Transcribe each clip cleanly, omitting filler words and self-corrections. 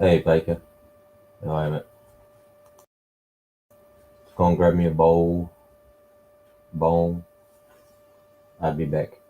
Hey, Baker. How are you, mate? Just go and grab me a bone. I'll be back.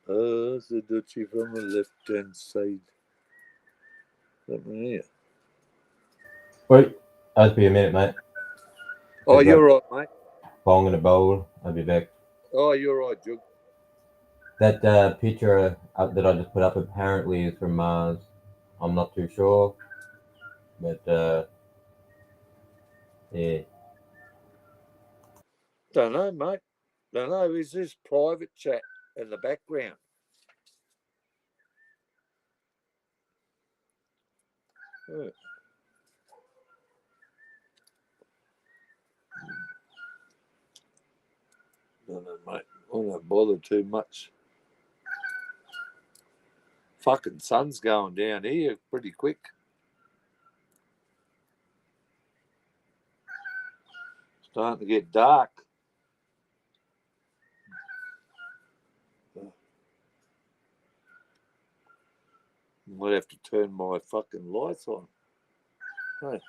That's the Dutchie from the left-hand side. Let me hear. Wait, I'll be a minute, mate. Oh, I've got you're right, mate. bong in a bowl. I'll be back. Oh, you're right, Jug. That picture that I just put up apparently is from Mars. I'm not too sure, but yeah. Don't know, mate. Don't know. Is this private chat in the background? Yeah. Don't know, mate. I don't bother too much. Fucking sun's going down here pretty quick. Starting to get dark. Might have to turn my fucking lights on. Hey.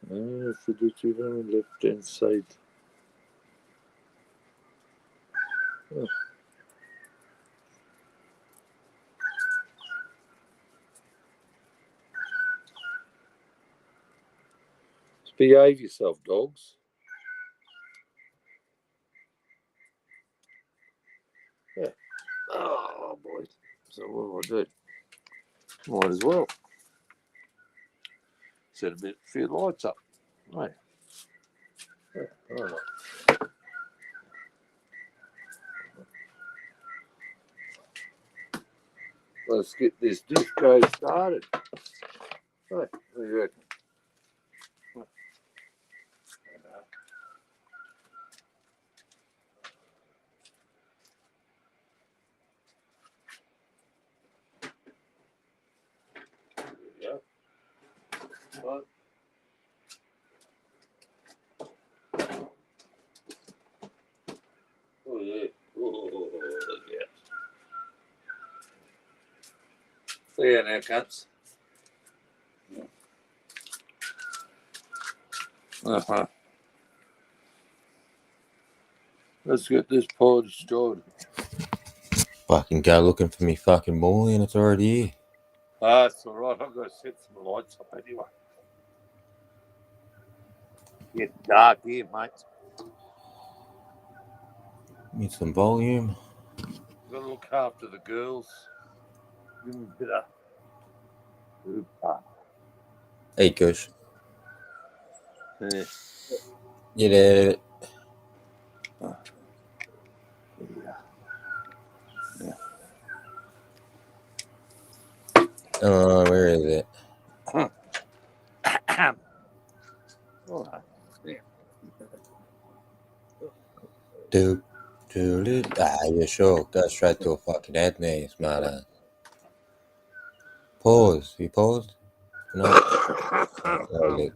That's the Dutchie from the left-hand side. Oh. Behave yourself, dogs. Yeah. Oh, boy. So what do I do? Might as well. Set a few lights up. Right. Yeah, all right. Let's get this disco started. Right. What do you reckon? Yeah. Right. Oh, yeah. Oh, yeah. There now, cunts. Uh-huh. Let's get this pod started. Fucking go looking for me fucking molly and it's already here. That's all right. I've got to set some lights up anyway. Getting dark here, mate. Need some volume. Got to look after the girls. Give them a bit of. Hey, Kush. Yeah. Get at it. Yeah. Oh, where is it? All right. Yeah. Do. Yeah, sure. Go straight to a fucking ad now, you smart ass. Pause. You paused? No. Sorry,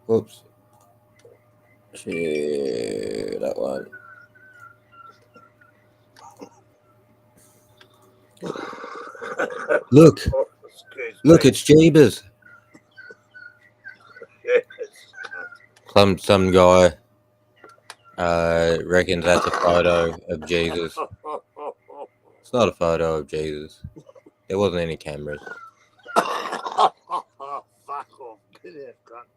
Whoops. Shit, that one. Look, it's Jeebus. Some guy reckons that's a photo of Jesus. It's not a photo of Jesus. There wasn't any cameras. Yeah, cunt.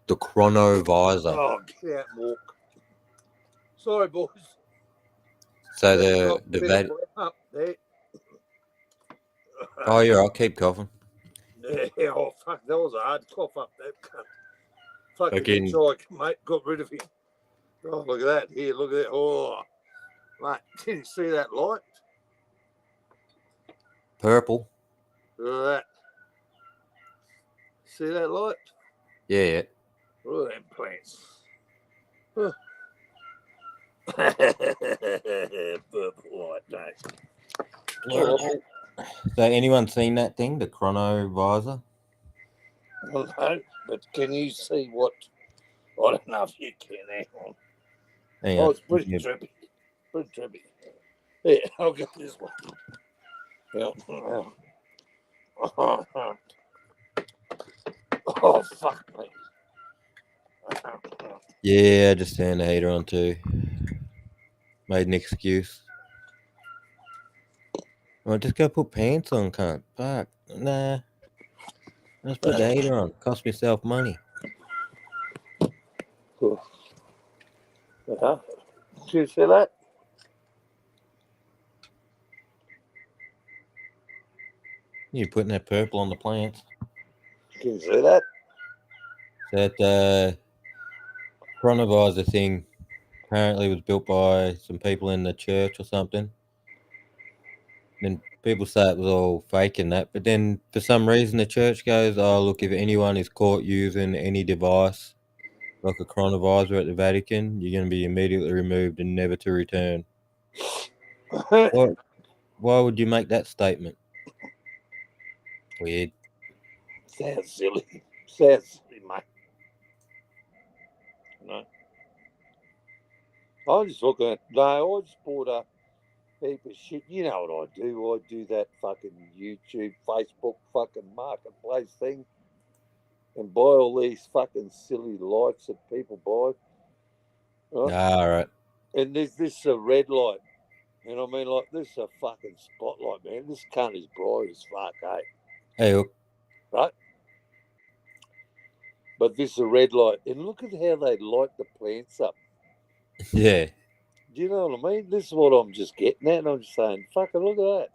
The chronovisor. Oh, get out and walk. Sorry, boys. So Let me cough the a bit of vat. breath up there. Oh, yeah, I'll keep coughing. Yeah, oh, fuck, that was a hard cough up, that cunt. Fucking Fucking hitchhike, mate, got rid of him. Oh, look at that. Here, look at that. Oh, mate, can you see that light? purple. Look at that. See that light? Yeah, yeah. Look at them plants. Purple light, mate. Oh, So anyone seen that thing, the chronovisor? no, but can you see what? I don't know if you can. Hang on. Hang Oh, on. it's pretty trippy. Pretty trippy. Yeah, I'll get this one. Yeah. Oh, fuck me. Yeah, I just turned the heater on too. Made an excuse. Well, just go put pants on, cunt. Fuck. Nah. Just put the heater on. Cost myself money. Did you see that? You're putting that purple on the plants. Can you see that? That chronovisor thing apparently was built by some people in the church or something. Then people say it was all fake and that, but then for some reason the church goes, "Oh, look, if anyone is caught using any device like a chronovisor at the Vatican, you're going to be immediately removed and never to return." What? Why would you make that statement? Weird. Sounds silly. Sounds silly, mate. No. I'm just looking at. No, I just bought a heap of shit. You know what I do? I do that fucking YouTube, Facebook fucking marketplace thing and buy all these fucking silly lights that people buy. Right? All right. And there's this a red light. And I mean, like, this is a fucking spotlight, man. This cunt is bright as fuck, eh? Hey, look. Right? But this is a red light. And look at how they light the plants up. Yeah. Do you know what I mean? This is what I'm just getting at. And I'm just saying, fucking look at that.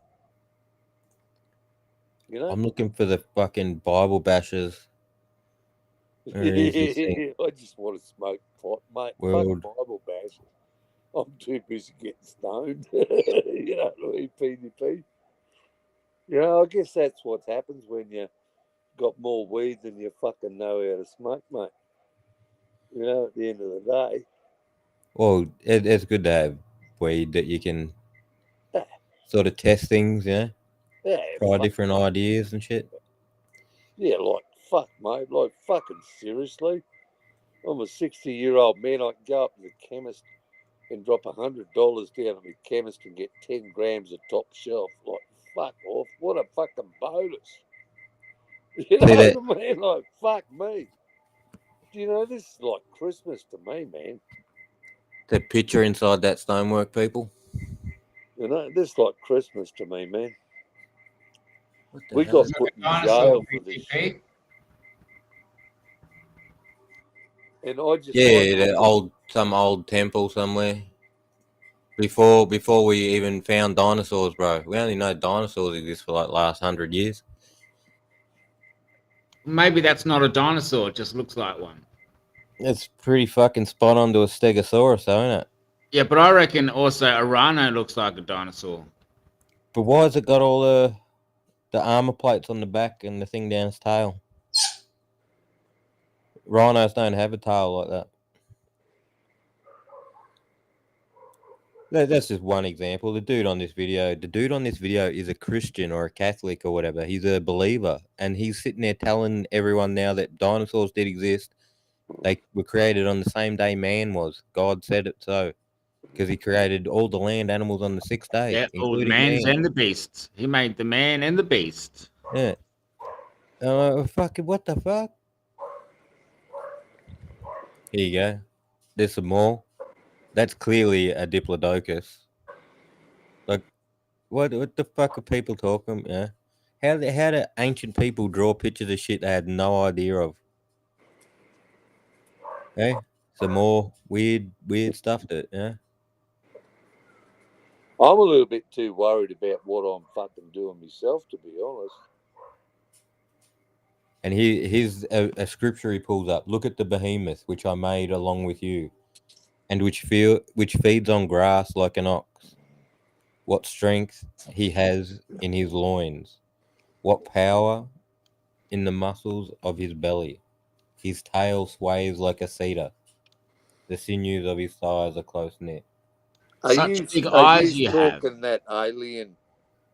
You know? I'm looking for the fucking Bible bashers. Where is this thing? I just want to smoke pot, mate. World. Fuck Bible bashers. I'm too busy getting stoned. You know what I mean? PDP. You know, I guess that's what happens when you got more weed than you fucking know how to smoke, mate. You know, at the end of the day. Well, it's good to have weed that you can sort of test things, Yeah, try different ideas and shit. Yeah, like, fuck, mate. Like, fucking seriously. I'm a 60-year-old man. I can go up to the chemist and drop $100 down at the chemist and get 10 grams of top shelf. Like, fuck off. What a fucking bonus. You know See that? what I mean? Like, fuck me. You know, this is like Christmas to me, man. The picture inside that stonework, people. You know, this is like Christmas to me, man. What the We hell got is put in jail for this shit. And I just some old temple somewhere. Before we even found dinosaurs, bro. We only know dinosaurs exist for like last 100 years. Maybe that's not a dinosaur. It just looks like one. It's pretty fucking spot on to a stegosaurus, though, isn't it? Yeah, but I reckon also a rhino looks like a dinosaur. But why has it got all the armor plates on the back and the thing down its tail? Rhinos don't have a tail like that. That's just one example. The dude on this video is a Christian or a Catholic or whatever. He's a believer, and he's sitting there telling everyone now that dinosaurs did exist. They were created on the same day man was. God said it so, because he created all the land animals on the 6th day, Yeah, all the including mans man. and the beasts. He made the man and the beast. Yeah. Fucking what the fuck? Here you go. There's some more. That's clearly a diplodocus. Like, what the fuck are people talking? Yeah. How do ancient people draw pictures of shit they had no idea of? Eh? Some more weird stuff that I'm a little bit too worried about what I'm fucking doing myself, to be honest. And here's a scripture he pulls up. Look at the behemoth which I made along with you, and which feeds on grass like an ox. What strength he has in his loins, what power in the muscles of his belly. His tail sways like a cedar. The sinews of his thighs are close knit. Such big Are eyes you you have. talking that alien?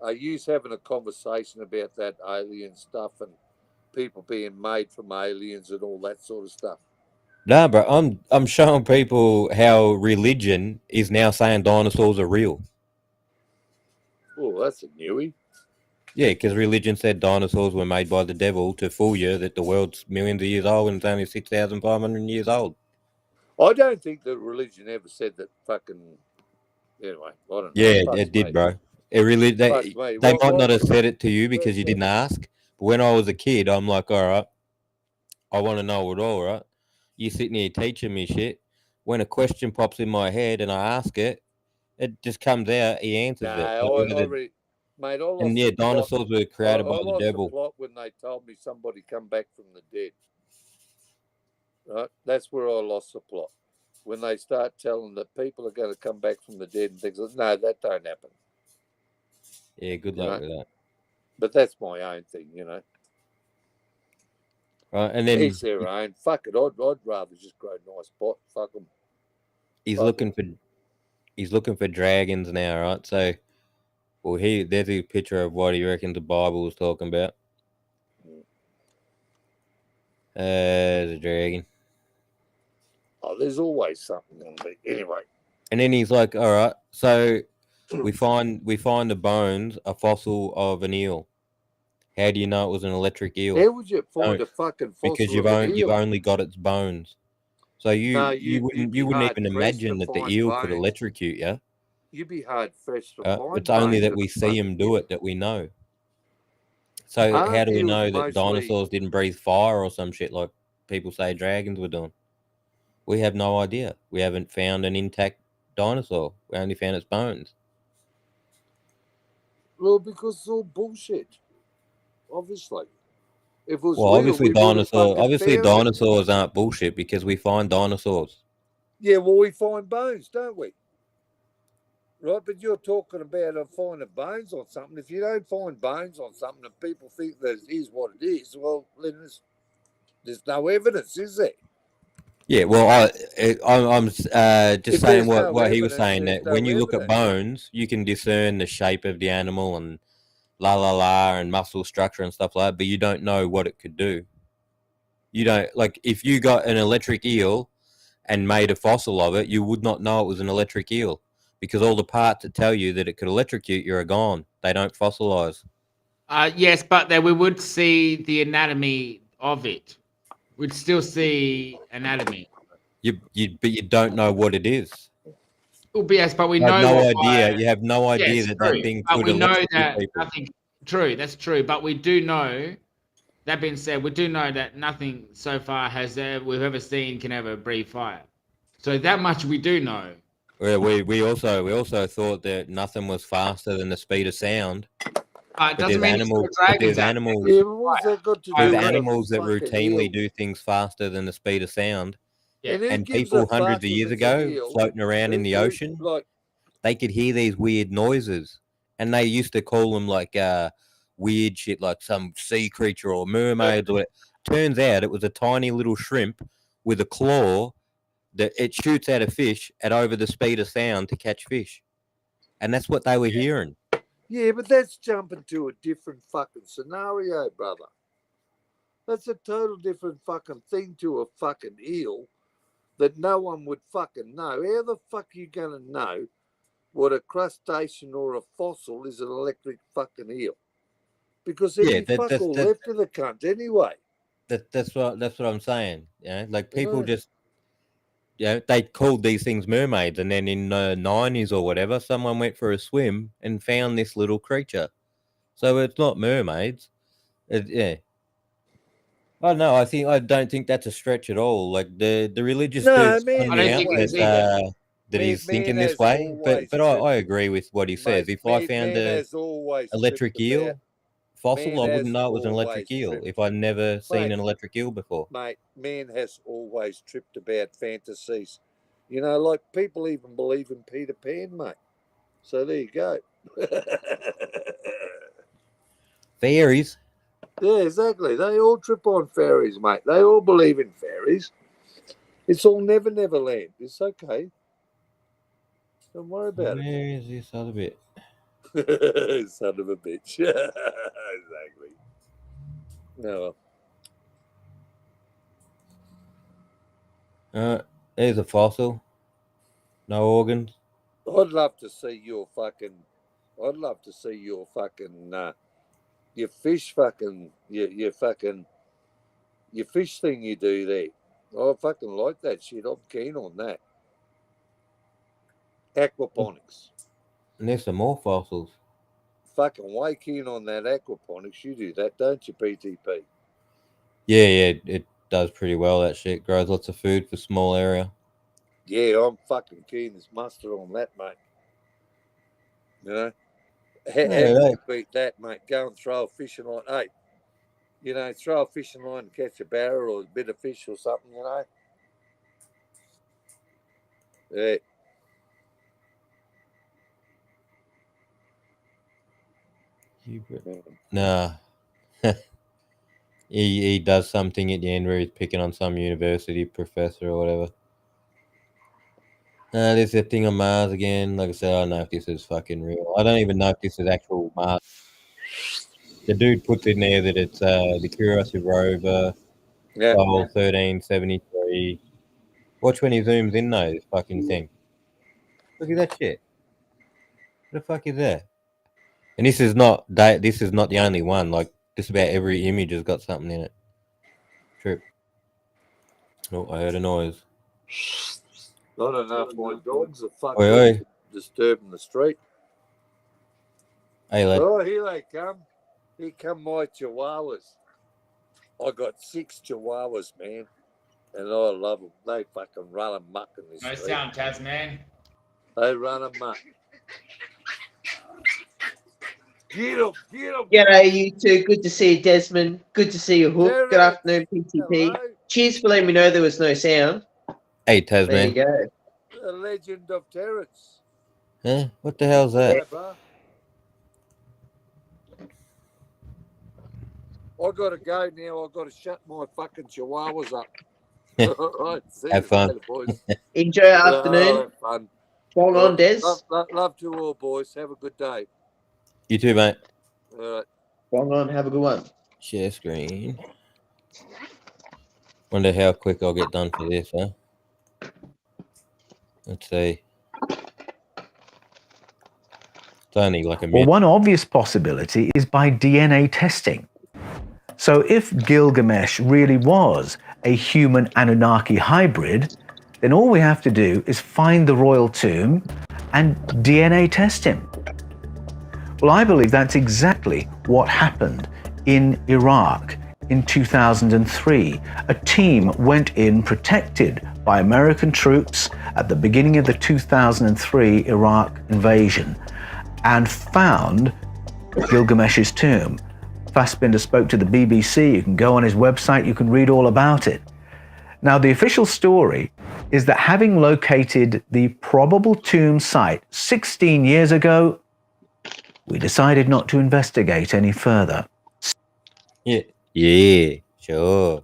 Are you having a conversation about that alien stuff and people being made from aliens and all that sort of stuff? No, bro, I'm showing people how religion is now saying dinosaurs are real. Oh, that's a newie. Yeah, because religion said dinosaurs were made by the devil to fool you that the world's millions of years old and it's only 6,500 years old. I don't think that religion ever said that fucking. Anyway, I don't know. Yeah, Fuck it did, me. bro. It really Fuck me. they might What? not have said it to you because you But didn't ask. But when I was a kid, I'm like, all right, I want to know it all, right? You sitting here teaching me shit. When a question pops in my head and I ask it, it just comes out. He answers it. nah, Like, I whether already. Mate, I and lost yeah, the plot. dinosaurs were I created by the lost the devil. plot when they told me somebody come back from the dead. Right? That's where I lost the plot. When they start telling that people are going to come back from the dead and things like no, that don't happen. Yeah, good You luck know? with that. But that's my own thing, you know. Right, and then Each their own. Fuck it. I'd rather just grow nice pot. Fuck them. he's Fuck looking 'em. for he's looking for dragons now, right? So, well, there's a picture of what he reckons the Bible was talking about. There's a dragon, Oh, there's always something on me. Anyway. and then he's like, "All right, so we find the bones, a fossil of an eel. How do you know it was an electric eel? How would you find Don't a fucking because fossil of an you've eel? only got its bones. So No, you you'd you be wouldn't hard even pressed to imagine that the find eel could bones. electrocute you. You'd be hard pressed to It's find only bones that in we a see fucking them do eel. it that we know. So how Aren't do we eels know that mostly? dinosaurs didn't breathe fire or some shit like people say dragons were doing? We have no idea. We haven't found an intact dinosaur. We only found its bones. Well, because it's all bullshit. Obviously. If it was Well, real, we would have fucking obviously found it. dinosaurs aren't bullshit because we find dinosaurs. Yeah, well, we find bones, don't we? Right, but you're talking about finding bones on something. If you don't find bones on something and people think that it is what it is, well, then there's no evidence, is there? Yeah, well, I'm just If saying there's no what he was evidence, saying, there's that when no you look at evidence. bones, you can discern the shape of the animal and la la la and muscle structure and stuff like that, but you don't know what it could do. You don't, like, if you got an electric eel and made a fossil of it, you would not know it was an electric eel because all the parts that tell you that it could electrocute you are gone. They don't fossilize. Yes, but then we would see the anatomy of it. We'd still see anatomy. But you don't know what it is. Well, yes, but we You have know no what. idea. You have no idea Yes, that true. thing But could we know electrocute that people. nothing. True, that's true. But we do know. That being said, we do know that nothing so far we've ever seen can ever breathe fire. So that much we do know. We also thought that nothing was faster than the speed of sound. But it But doesn't mean there's no dragons out there. Yeah, but what's that got to there's do with a animals that fucking routinely eel? do things faster than the speed of sound. Yeah. And who And gives a people fuck hundreds of if years it's an ago, eel? floating around in the ocean, Like, they could hear these weird noises, and they used to call them like weird shit, like some sea creature or mermaids. Or whatever. Turns out it was a tiny little shrimp with a claw that it shoots at a fish at over the speed of sound to catch fish, and that's what they were hearing. yeah, but that's jumping to a different fucking scenario, brother. That's a total different fucking thing to a fucking eel that no one would fucking know. How the fuck are you going to know what a crustacean or a fossil is an electric fucking eel? Because there'd Yeah, be fuck all left of the cunt anyway. that's what I'm saying. Yeah, like people Yeah. just they called these things mermaids, and then in the 90s or whatever, someone went for a swim and found this little creature. So it's not mermaids. Yeah. Oh no, I don't think that's a stretch at all. Like the religious No, dude's man I pointing don't has out think it always is either. that man, he's man thinking this has way, always but tripped, I agree with what he says. mate. If I Man, found man a has always electric tripped about. eel fossil, Man I wouldn't has know it was an electric always eel tripped, if I'd never seen mate. an electric eel before. Mate, man has always tripped about fantasies. You know, like people even believe in Peter Pan, mate. So there you go. Fairies. Yeah, exactly. They all trip on fairies, mate. They all believe in fairies. It's all never, never land. It's okay. Don't worry about Where is this other bit? it. Son of a bitch. Exactly. No, There's a fossil. No organs. I'd love to see your fucking. I'd love to see your fucking. Your fish fucking. Your fucking. Your fish thing you do there. I fucking like that shit. I'm keen on that. Aquaponics. And there's some more fossils. Fucking way keen on that aquaponics. You do that, don't you, PTP? Yeah, it does pretty well. That shit grows lots of food for small area. Yeah, I'm fucking keen as mustard on that, mate. You know, how Yeah, can you beat that, mate? Go and throw a fishing line. Hey, you know, throw a fishing line and catch a barra or a bit of fish or something. You know. Yeah. Nah. he does something at the end where he's picking on some university professor or whatever. There's a thing on Mars again. Like I said, I don't know if this is fucking real. I don't even know if this is actual Mars. The dude puts in there that it's the Curiosity rover, Yeah. Sol 1373. Watch when he zooms in though, this fucking thing. Look at that shit. What the fuck is that? And this is not the only one. Like just about every image has got something in it. Trip. Oh, I heard a noise. Not enough. My dogs are Oi, fucking oi. disturbing the street. Hey lad. Oh, here they come. Here come my chihuahuas. I got 6 chihuahuas, man, and I love them. They fucking run amok in this No street. sound, Tasman. They run amok. Get them, get them. G'day, you two. Good to see you, Desmond. Good to see you, Hook. Terrence. Good afternoon, PTP. Hello. Cheers for letting me know there was no sound. Hey There you Tasman. go. The legend of Terrence. Huh? What the hell's that? Yeah, bro. I gotta go now. I gotta shut my fucking chihuahuas up. All right, see Have you fun. later, boys. Enjoy your afternoon. Have fun. Fall on, Des. Love to all, boys. Have a good day. You too, mate. All right. Fall on. Have a good one. Share screen. Wonder how quick I'll get done for this, huh? Let's see. It's only like a Well, minute. one obvious possibility is by DNA testing. So if Gilgamesh really was a human Anunnaki hybrid, then all we have to do is find the royal tomb and DNA test him. Well, I believe that's exactly what happened in Iraq in 2003. A team went in protected by American troops at the beginning of the 2003 Iraq invasion and found Gilgamesh's tomb. Fassbinder spoke to the BBC. You can go on his website, you can read all about it. Now, the official story is that having located the probable tomb site 16 years ago, we decided not to investigate any further. Yeah, sure.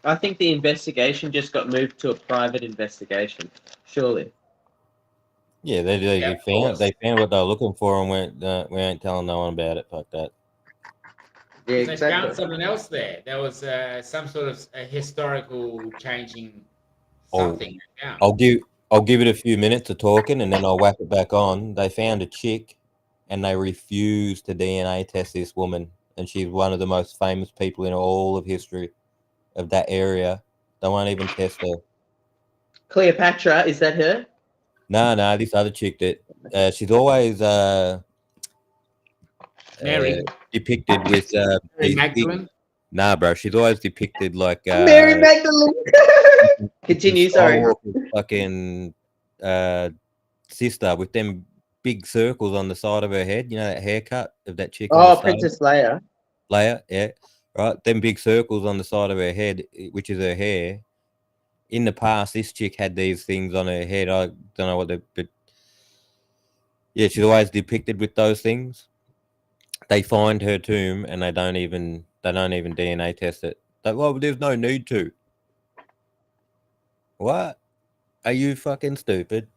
I think the investigation just got moved to a private investigation. Surely. Yeah, Yeah, of course. they found what they were looking for and went, we ain't telling no one about it. Fuck that. Yeah, They found something else there. There was some sort of a historical changing something. Yeah. I'll give it a few minutes of talking and then I'll whack it back on. They found a chick and they refused to DNA test this woman, and she's one of the most famous people in all of history of that area. They won't even test her. Cleopatra, is that her? No, this other chick that she's always Mary. depicted with Mary these big. Magdalene. Nah, bro. She's always depicted like Mary Magdalene. Continue, sorry. Skywalker's fucking sister with them big circles on the side of her head. You know that haircut of that chick on the Oh, side? Princess Leia. Leia, yeah, right. Them big circles on the side of her head, which is her hair. In the past, this chick had these things on her head. I don't know what they, but yeah, she's always depicted with those things. They find her tomb and they don't even DNA test it. Well, there's no need to. What? Are you fucking stupid?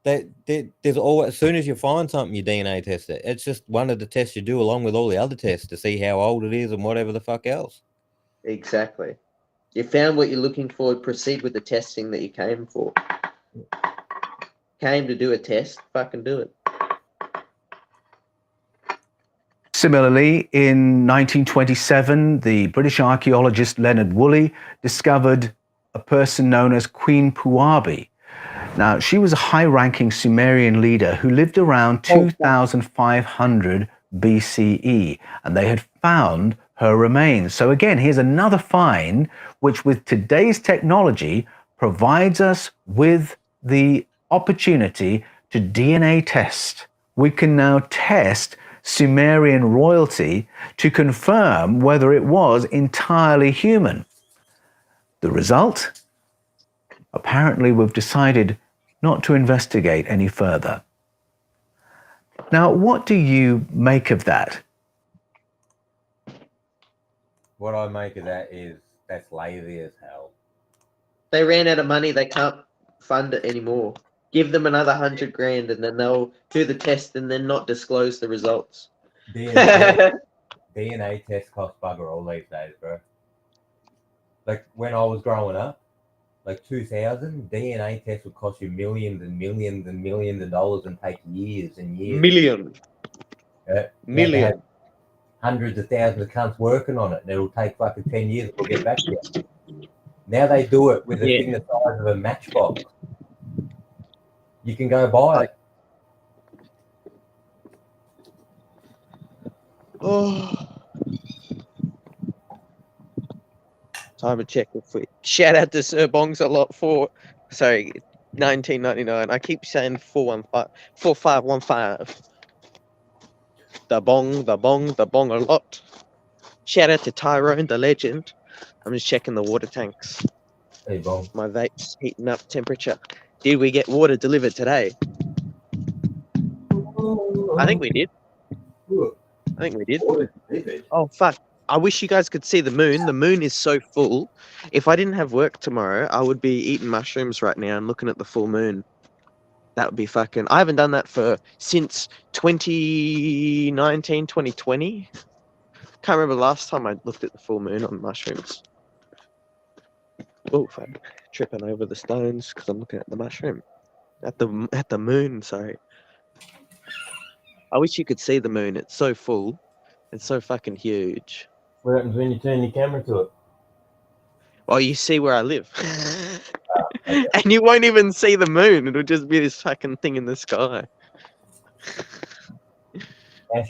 There's always, as soon as you find something, you DNA test it. It's just one of the tests you do along with all the other tests to see how old it is and whatever the fuck else. Exactly. You found what you're looking for, proceed with the testing that you came for. Came to do a test, fucking do it. Similarly, in 1927, the British archaeologist Leonard Woolley discovered a person known as Queen Puabi. Now, she was a high-ranking Sumerian leader who lived around 2500 BCE, and they had found her remains. So again, here's another find, which with today's technology provides us with the opportunity to DNA test. We can now test Sumerian royalty to confirm whether it was entirely human. The result? Apparently, we've decided not to investigate any further. Now, what do you make of that? What I make of that is that's lazy as hell. They ran out of money. They can't fund it anymore. Give them another 100 grand and then they'll do the test and then not disclose the results. DNA tests cost bugger all these days, bro. Like when I was growing up, like 2000, DNA tests would cost you millions and millions and millions of dollars and take years and years. Million. Yeah. Million. Hundreds of thousands of cunts working on it, and it'll take fucking 10 years to get back to you. Now they do it with a thing the size of a matchbox. You can go buy it. Oh. Time to check if we shout out to Sir Bongs a lot for 1999. I keep saying 4515. The bong a lot. Shout out to Tyrone, the legend. I'm just checking the water tanks. Hey, Bong. My vape's heating up temperature. Did we get water delivered today? I think we did. Oh, fuck. I wish you guys could see the moon. The moon is so full. If I didn't have work tomorrow, I would be eating mushrooms right now and looking at the full moon. That would be fucking... I haven't done that since 2019, 2020. Can't remember the last time I looked at the full moon on mushrooms. Oh, fuck. Tripping over the stones because I'm looking at the mushroom. At the moon, sorry. I wish you could see the moon. It's so full. It's so fucking huge. What happens when you turn your camera to it? Oh, you see where I live. Okay. And you won't even see the moon. It'll just be this fucking thing in the sky.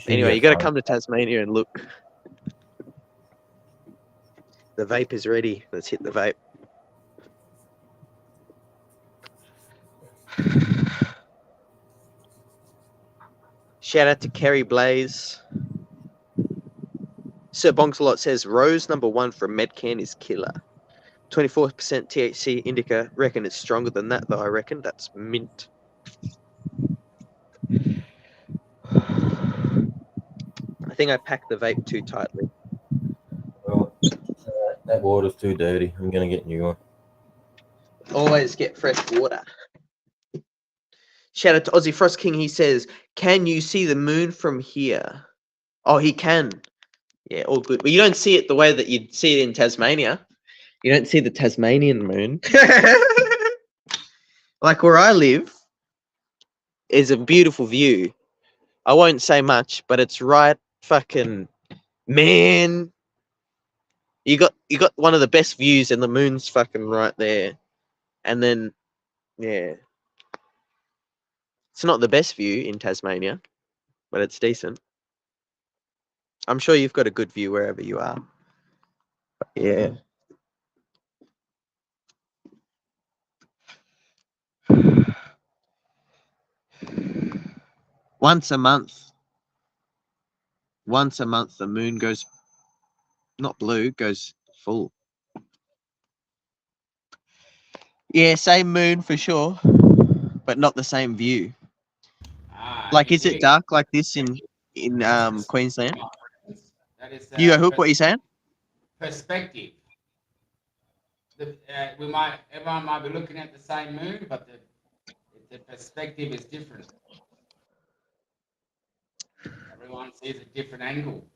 Anyway, you got to come to Tasmania and look. The vape is ready. Let's hit the vape. Shout out to Kerry Blaze. Sir Bonks says Rose #1 from Medcan is killer. 24% THC indica. Reckon it's stronger than that though. I reckon that's mint. I think I packed the vape too tightly. Well, that water's too dirty. I'm gonna get a new one. Always get fresh water. Shout out to Aussie Frost King. He says, "Can you see the moon from here?" Oh, he can. Yeah, all good. But you don't see it the way that you'd see it in Tasmania. You don't see the Tasmanian moon. Like where I live is a beautiful view. I won't say much, but it's right fucking man. You got one of the best views and the moon's fucking right there. And then yeah. It's not the best view in Tasmania, but it's decent. I'm sure you've got a good view wherever you are. But yeah. Once a month, the moon goes not blue, goes full. Yeah, same moon for sure, but not the same view. Like, is it dark like this in Queensland? That is You go, Hook, what you saying? perspective. Everyone might be looking at the same moon, but the perspective is different. Everyone sees a different angle.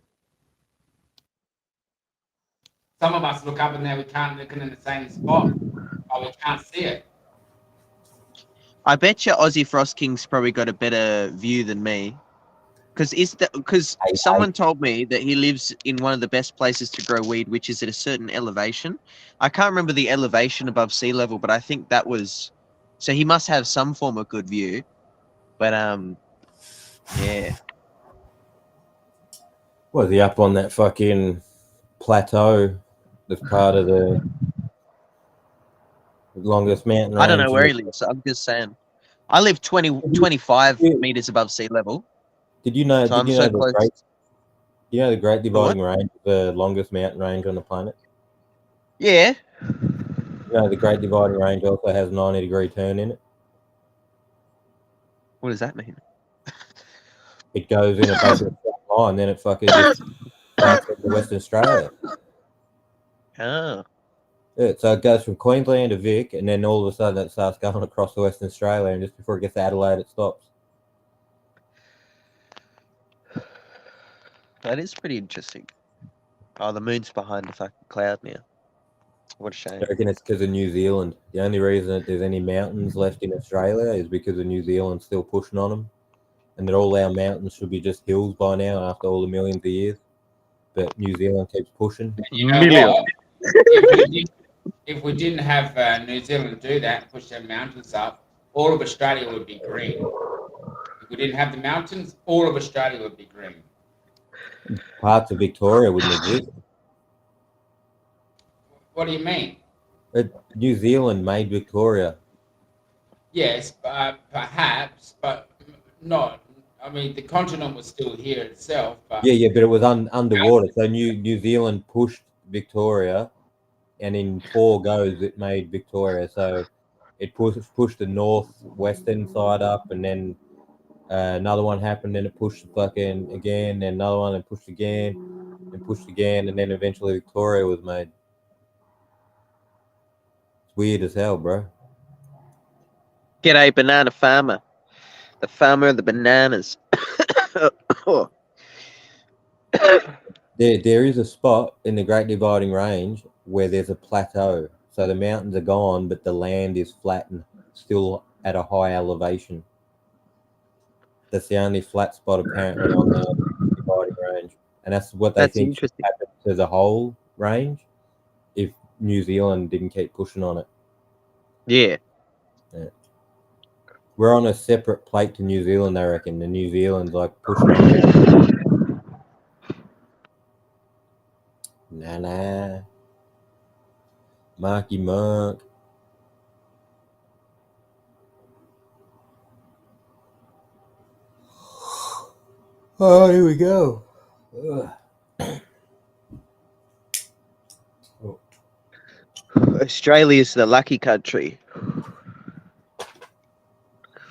Some of us look up and there we can't look in the same spot, but we can't see it. I bet you Aussie Frost King's probably got a better view than me. Because someone told me that he lives in one of the best places to grow weed, which is at a certain elevation. I can't remember the elevation above sea level, but I think that was. So he must have some form of good view. But yeah. Was he up on that fucking plateau that's part of the longest mountain range? I don't know where he lives. I'm just saying. I live 25 meters above sea level. Did you know? So Did I'm you so know the close. great? You know the Great Dividing What? Range, the longest mountain range on the planet. Yeah. You know the Great Dividing Range also has a 90-degree turn in it. What does that mean? It goes in a basically flat line, then it fucking just starts into Western Australia. Oh. Yeah, so it goes from Queensland to Vic, and then all of a sudden it starts going across to Western Australia, and just before it gets to Adelaide, it stops. That is pretty interesting. Oh, the moon's behind the fucking cloud now. What a shame. I reckon it's because of New Zealand. The only reason that there's any mountains left in Australia is because of New Zealand still pushing on them, and that all our mountains should be just hills by now after all the millions of years. But New Zealand keeps pushing. You know what? If we didn't have New Zealand do that and push their mountains up, all of Australia would be green. If we didn't have the mountains, all of Australia would be green. Parts of Victoria wouldn't exist. What do you mean? New Zealand made Victoria. Yes, perhaps, but not. I mean, the continent was still here itself, but Yeah, but it was underwater. So New Zealand pushed Victoria, and in 4 goes it made Victoria. So it pushed the northwestern side up, and then another one happened, and it pushed fucking again, and another one, and pushed again, and then eventually Victoria was made. It's weird as hell, bro. G'day, banana farmer. The farmer of the bananas. Oh. There is a spot in the Great Dividing Range where there's a plateau. So the mountains are gone, but the land is flat and still at a high elevation. That's the only flat spot apparently on the Dividing Range. And that's what they That's think should interesting. happen to the whole range if New Zealand didn't keep pushing on it. Yeah. We're on a separate plate to New Zealand, I reckon. And New Zealand's like pushing on it. Nah. Marky Mark. Oh, here we go. Australia's the lucky country.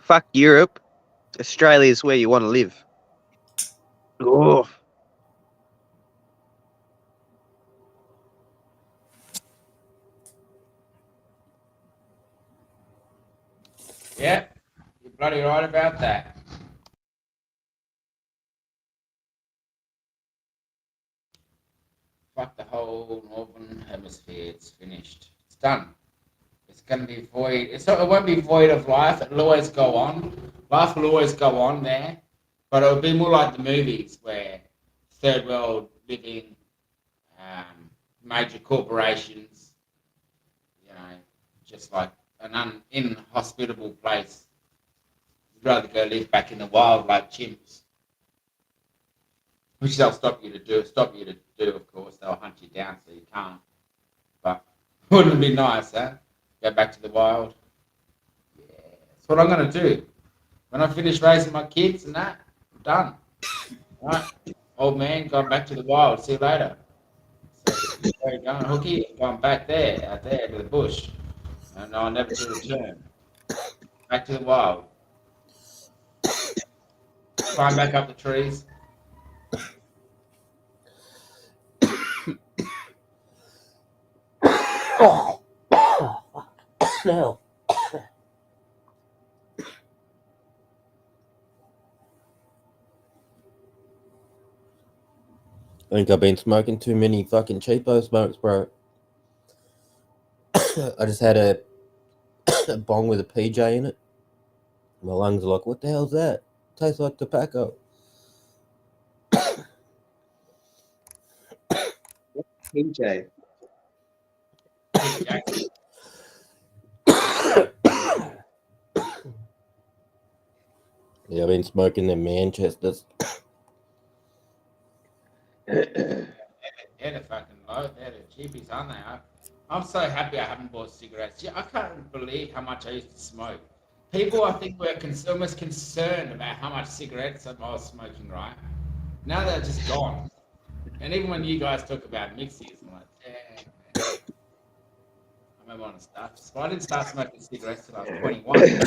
Fuck Europe. Australia's where you want to live. Oh. yeah, you're bloody right about that. Fuck the whole northern hemisphere. It's finished. It's done. It's going to be void. It won't be void of life. It'll always go on. Life will always go on there, but it'll be more like the movies where third world living, major corporations, just like an inhospitable place. You'd rather go live back in the wild like chimps. which they'll stop you to do, of course. They'll hunt you down so you can't. But wouldn't it be nice, huh? Go back to the wild. Yeah, that's what I'm going to do. When I finish raising my kids and that, I'm done. All right, old man, going back to the wild. See you later. So, where are you going, Hookie? Going back there, out there to the bush. And I'll never to return. Back to the wild. Climb back up the trees. No. I think I've been smoking too many fucking cheapo smokes, bro. I just had a bong with a PJ in it. My lungs are like, what the hell's that? Tastes like tobacco. PJ. Yeah, I've been smoking the Manchesters. They're the fucking low. They're the cheapies, aren't they? I'm so happy I haven't bought cigarettes. Yeah, I can't believe how much I used to smoke. People, I think, were almost concerned about how much cigarettes I was smoking, right? Now they're just gone. And even when you guys talk about mixies, I'm like, damn, man. I remember on stuff. So I didn't start smoking cigarettes till I was 21.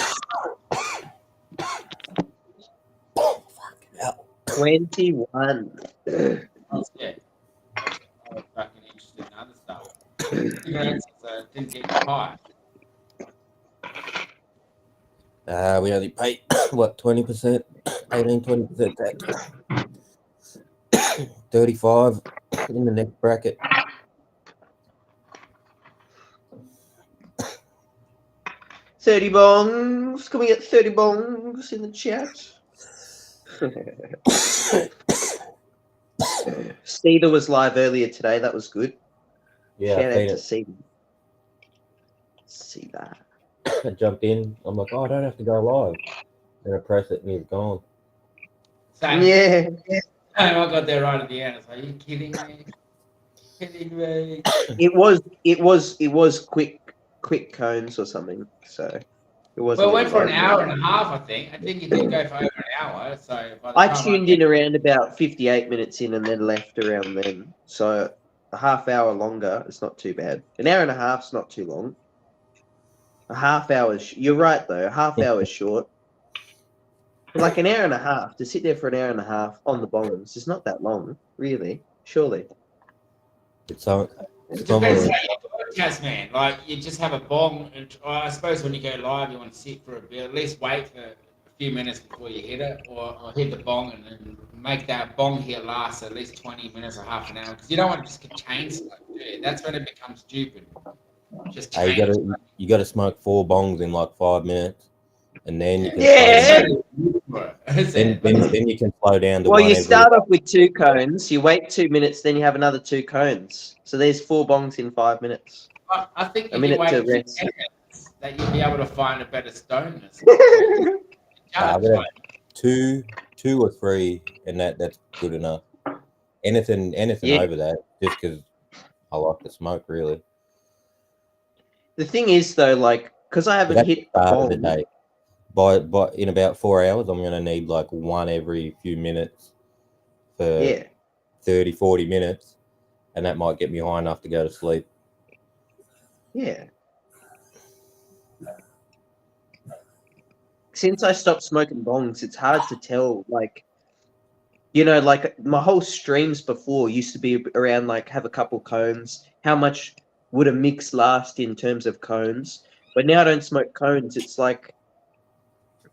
21. Yeah. I was fucking interested in other stuff. Cigarettes didn't get me high. We only pay, what, 20%? 18-20% tax. 35 in the next bracket. $30 bongs. Can we get 30 bongs in the chat? Cedar was live earlier today. That was good. Yeah, Shout I out seen to it. Cedar. See that. I jumped in. I'm like, oh, I don't have to go live. Then I press it and he's gone. Same. Yeah. I got there right at the end. It's like, are you kidding me? Kidding me? It was quick cones or something. So it wasn't. Well, it went for an even hour and a half, I think. I think it did go for over an hour. So by the I time tuned in around about 58 minutes in and then left around then. So a half hour longer is not too bad. An hour and a half's not too long. A half hour. You're right though. A half hour is short. But like an hour and a half to sit there for an hour and a half on the bongs is not that long, really. Surely. It's on. it depends how you broadcast, man. Like you just have a bong. I suppose when you go live, you want to sit for a bit, at least wait for a few minutes before you hit it, or hit the bong and then make that bong hit last at least 20 minutes or half an hour, because you don't want to just get chain smoke. That's when it becomes stupid. Just Hey, you gotta smoke 4 bongs in like 5 minutes, and then you can then you can slow down to Well, one you every. start off with 2 cones, you wait 2 minutes, then you have another 2 cones. So there's 4 bongs in 5 minutes. I think if A you minute wait to 10 rest. minutes, that you'll be able to find a better stoniness. I've got 2 or 3, and that's good enough. Anything Yeah. over that, just because I like to smoke, really. The thing is, though, like, because I But haven't that's hit the a start of the bong. day. By in about 4 hours, I'm gonna need like one every few minutes for 30, 40 minutes, and that might get me high enough to go to sleep. Yeah. Since I stopped smoking bongs, it's hard to tell, like, you know, like my whole streams before used to be around like have a couple cones. How much would a mix last in terms of cones? But now I don't smoke cones. It's like,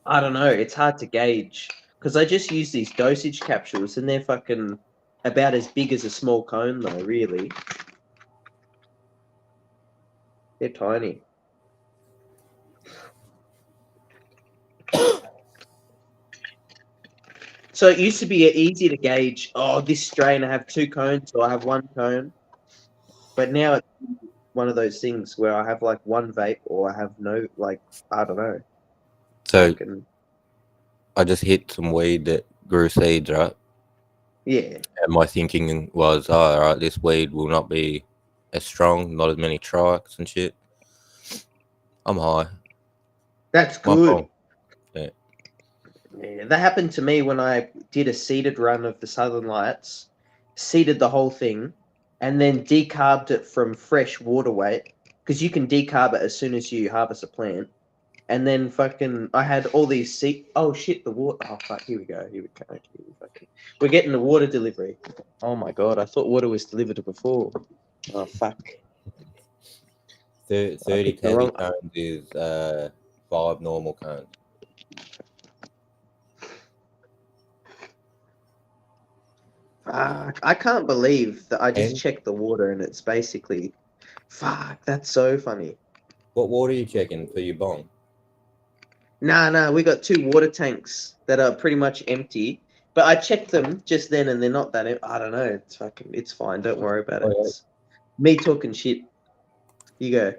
I don't know. It's hard to gauge because I just use these dosage capsules and they're fucking about as big as a small cone, though, really. They're tiny. So it used to be easy to gauge, oh, this strain I have 2 cones or I have 1 cone. But now it's one of those things where I have like 1 vape or I have no, like, I don't know. So I just hit some weed that grew seeds, right? Yeah. And my thinking was, oh, all right, this weed will not be as strong, not as many trikes and shit. I'm high. That's My good. fault. Yeah. Yeah, that happened to me when I did a seeded run of the Southern Lights, seeded the whole thing, and then decarbed it from fresh water weight, because you can decarb it as soon as you harvest a plant. And then fucking, I had all these seed. Oh shit, the water. Oh fuck, here we go. Here we go. We're getting the water delivery. Oh my god, I thought water was delivered before. Oh fuck. 30 picked the Tassie wrong- cones is 5 normal cones. Fuck, I can't believe that I just And checked the water and it's basically. Fuck, that's so funny. what water are you checking for your bong? Nah, we got 2 water tanks that are pretty much empty. But I checked them just then and they're not that I don't know. It's fine. Don't worry about it. Oh, yeah. It's me talking shit. You go.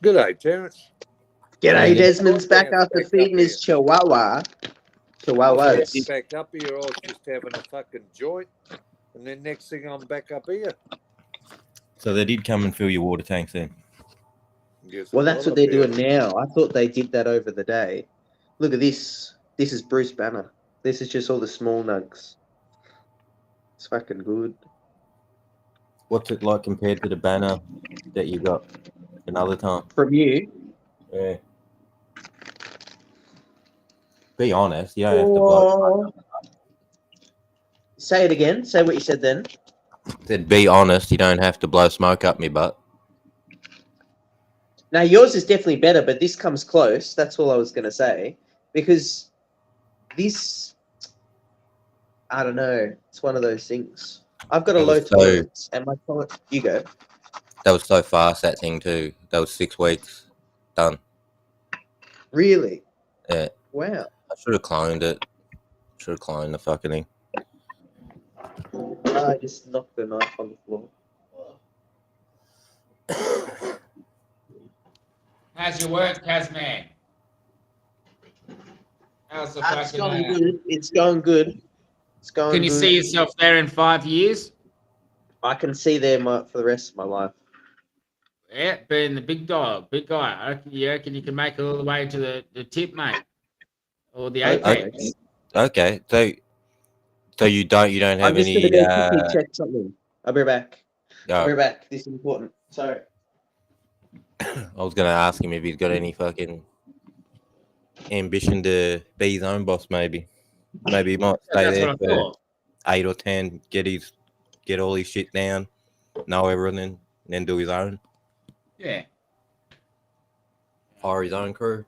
G'day, Terence. G'day, Yeah. Desmond's back Bounce after back up feeding here. his chihuahua. Chihuahuas. Back up here. I was just having a fucking joint, and then next thing I'm back up here. So they did come and fill your water tanks then? Guess Well, that's what up they're here. doing now. I thought they did that over the day. Look at this. This is Bruce Banner. This is just all the small nugs. It's fucking good. What's it like compared to the banner that you got another time? From you? Yeah. Be honest, you don't have to blow. Say it again. Say what you said then. Said be honest, you don't have to blow smoke up me butt. Now, yours is definitely better, but this comes close. That's all I was going to say. Because this, I don't know. It's one of those things. I've got a That low was so- tolerance, and my tolerance. You go. That was so fast, that thing too. That was 6 weeks. Done. Really? Yeah. Wow. I should have cloned it. Should have cloned the fucking thing. I just knocked the knife on the floor. How's your work, Tasman? How's the It's fucking? going good. It's going good. It's going Can you good. see yourself there in 5 years? I can see them for the rest of my life. Yeah, being the big dog, big guy. You reckon you can make it all the way to the tip, mate, or the apex? Okay, so you don't I'm have just any. going to go quickly check something. I'll be right back. I'll be I right back. This is important. Sorry. was gonna ask him if he's got any fucking ambition to be his own boss. Maybe he might stay That's there what I for thought. 8 or 10, get all his shit down, know everything, and then do his own, Yeah. hire his own crew.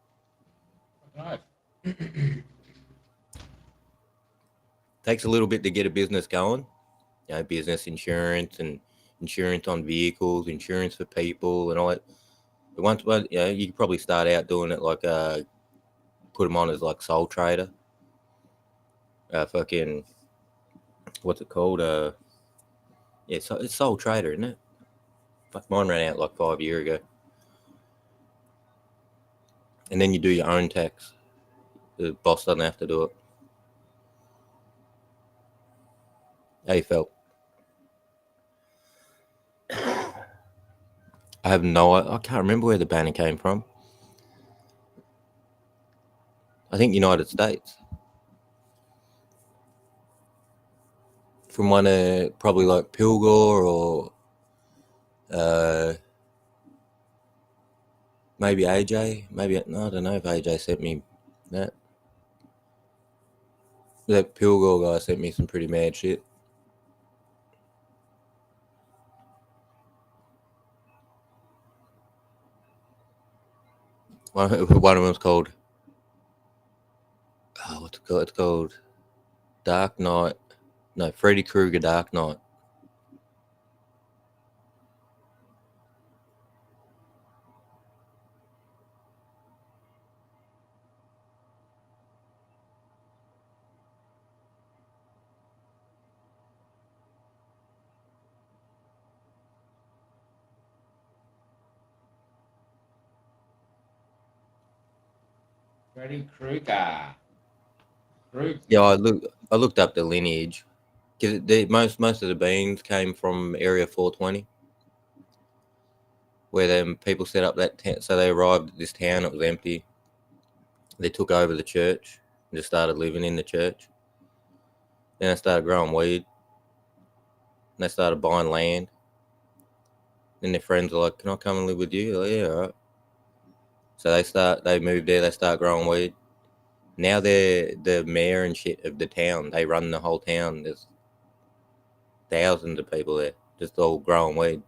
Right. Takes a little bit to get a business going. You know, business insurance and insurance on vehicles, insurance for people, and all that. But once, you know, you could probably start out doing it like put them on as like sole trader. Fucking, what's it called? Yeah, so it's sole trader, isn't it? Fuck, mine ran out like 5 years ago. And then you do your own tax. The boss doesn't have to do it. How you felt? I have I can't remember where the banner came from. I think United States. From one probably like Pilgor or maybe AJ. Maybe, no, I don't know if AJ sent me that. That Pilgor guy sent me some pretty mad shit. One of them's called, what's it called? It's called Dark Knight. No, Freddy Krueger Dark Knight. Freddy Krueger. Yeah, I looked up the lineage. 'Cause most of the beans came from Area 420, where them people set up that tent. So they arrived at this town, it was empty. They took over the church and just started living in the church. Then they started growing weed. And they started buying land. Then their friends were like, "Can I come and live with you?" Like, yeah, all right. So they moved there, they start growing weed. Now they're the mayor and shit of the town. They run the whole town. There's thousands of people there, just all growing weed.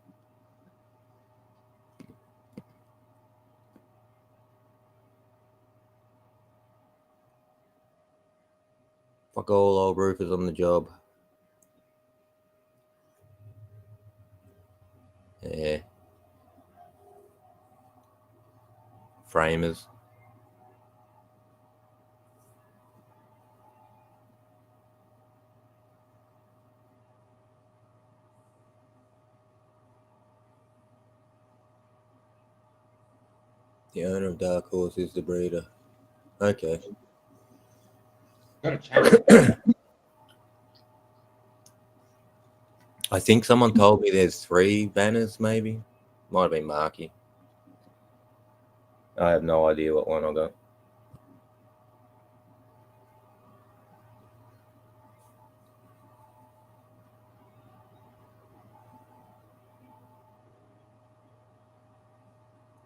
Fuck all old roofers on the job. Yeah. Framers. The owner of Dark Horse is the breeder. Okay. Got to change. I think someone told me there's 3 banners, maybe. Might have been Marky. I have no idea what one I got.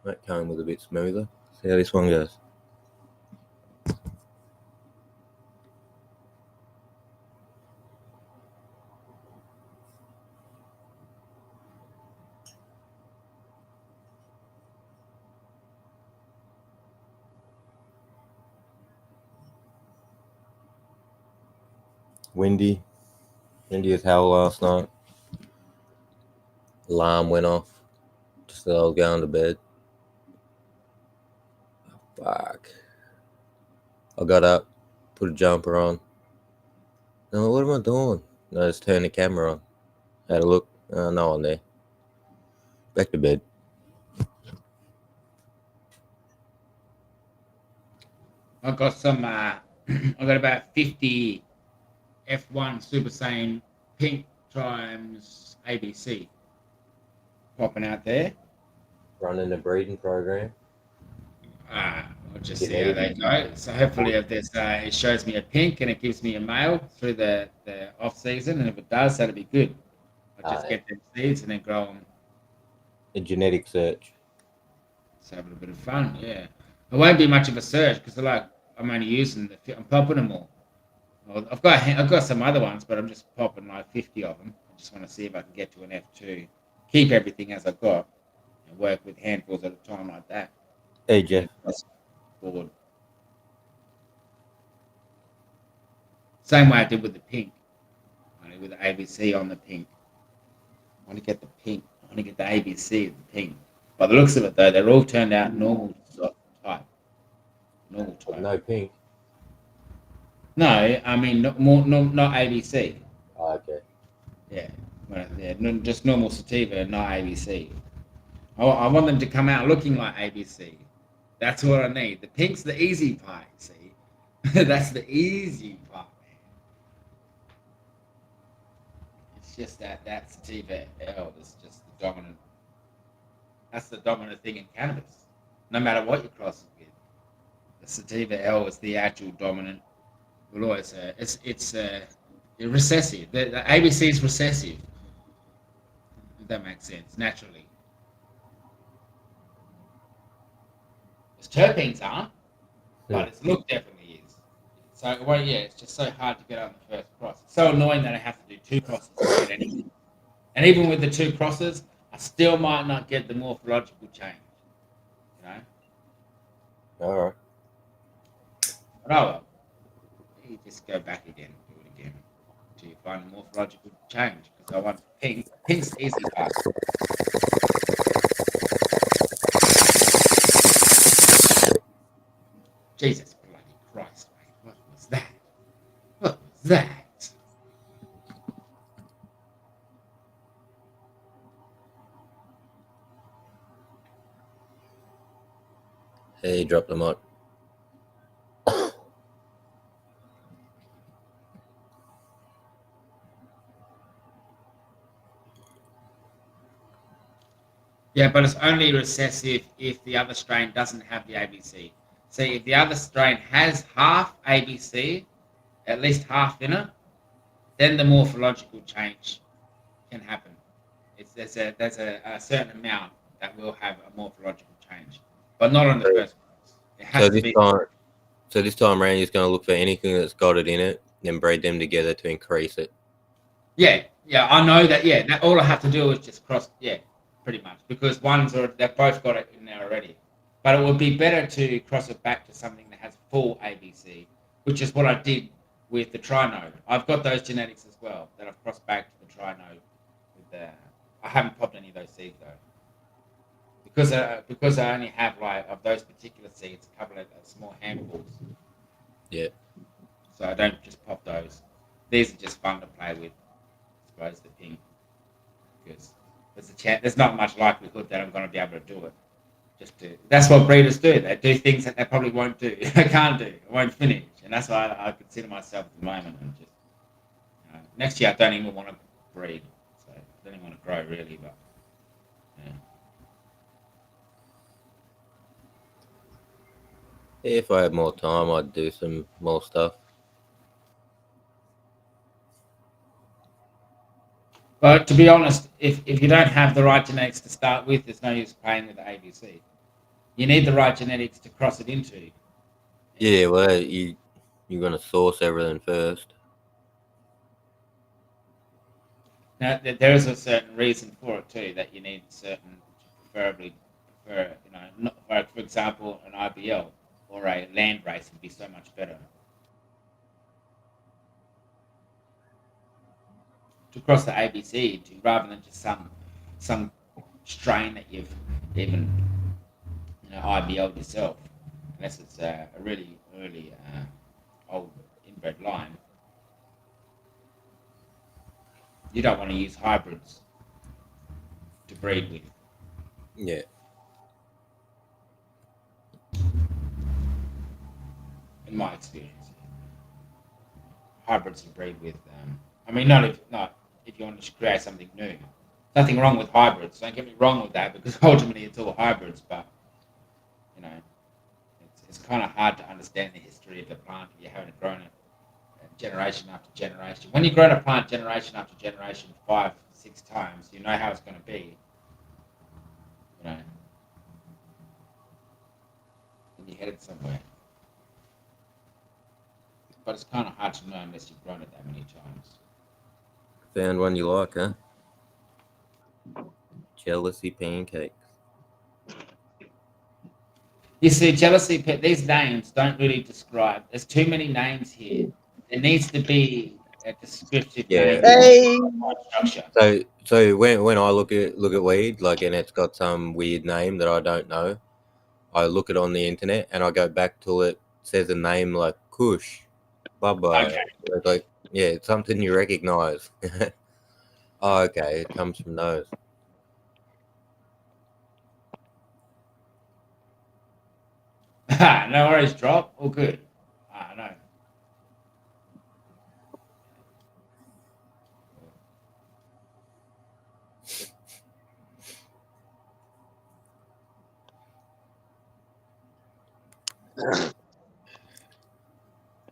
That cone was a bit smoother. See how this one goes. Windy as hell last night. Alarm went off just as I was going to bed. Fuck. I got up, put a jumper on. No, what am I doing? I just turned the camera on. Had a look. No one there. Back to bed. I got some. I got about 50 F1 Super Saiyan pink times ABC popping out there. Running the breeding program. We'll just see how they go. So hopefully, if there's it shows me a pink and it gives me a male through the off season, and if it does, that'll be good. I'll just get them seeds and then grow them. A genetic search. Just have a bit of fun. Yeah, it won't be much of a search because I'm only using I'm popping them all. Well, I've got some other ones, but I'm just popping like 50 of them. I just want to see if I can get to an F2, keep everything as I've got, and work with handfuls at a time like that. Hey, Jeff. Board. Same way I did with the pink, only with the ABC on the pink. I want to get the pink. I want to get the ABC of the pink. By the looks of it, though, they're all turned out normal type. Normal type. No pink. No, I mean not ABC. Oh, okay. Yeah, just normal sativa, not ABC. I want them to come out looking like ABC. That's what I need. The pink's the easy part, see? That's the easy part, man. It's just that sativa L is just the dominant. That's the dominant thing in cannabis. No matter what you cross it with, the sativa L is the actual dominant. Well, always it's recessive. The ABC is recessive. If that makes sense, naturally. Terpenes aren't, but its look definitely is. So, it's just so hard to get on the first cross. It's so annoying that I have to do 2 crosses to get anything. And even with the 2 crosses, I still might not get the morphological change. You know? All right. But oh well. You just go back again, do it again. Until you find the morphological change. Because I want pink. Pink's the easy part. Jesus bloody Christ, mate. What was that? What was that? Hey, drop them out. Yeah, but it's only recessive if the other strain doesn't have the ABC. See, if the other strain has half ABC, at least half in it, then the morphological change can happen. There's a certain amount that will have a morphological change, but not on the first ones. It has So to this be. time, so this time around, he's going to look for anything that's got it in it, then breed them together to increase it. Yeah, I know that. Yeah, that all I have to do is just cross. Yeah, pretty much because they've both got it in there already. But it would be better to cross it back to something that has full ABC, which is what I did with the trinode. I've got those genetics as well that I've crossed back to the trinode. I haven't popped any of those seeds though, because I only have like of those particular seeds a couple of small handfuls. Yeah. So I don't just pop those. These are just fun to play with. I suppose the pink, because there's not much likelihood that I'm going to be able to do it. That's what breeders do. They do things that they probably won't do. They can't do. Won't finish, and that's why I consider myself at the moment. And just next year, I don't even want to breed, so I don't even want to grow really. But yeah. If I had more time, I'd do some more stuff. But to be honest, if you don't have the right genetics to start with, there's no use playing with the ABC. You need the right genetics to cross it into. Yeah, well, you're going to source everything first. Now, there is a certain reason for it too, that you need certain, preferably prefer, not, for example, an IBL or a land race would be so much better. To cross the ABC into, rather than just some strain that you've even IBL yourself, unless it's a really early old inbred line. You don't want to use hybrids to breed with. Yeah. In my experience, hybrids to breed with. I mean, not if you want to create something new. Nothing wrong with hybrids. Don't get me wrong with that, because ultimately it's all hybrids. But you know, it's kind of hard to understand the history of the plant if you haven't grown it generation after generation. When you've grown a plant generation after generation 5, 6 times, you know how it's going to be. And you're headed somewhere. But it's kind of hard to know unless you've grown it that many times. Found one you like, huh? Jealousy pancakes. You see, these names don't really describe. There's too many names here. There needs to be a descriptive name. Hey. Structure. So when I look at weed, like, and it's got some weird name that I don't know, I look it on the internet and I go back till it says a name like Kush, Bubba. Okay. It's like, yeah, it's something you recognize. Oh, okay, it comes from those. No worries, drop. All good. No.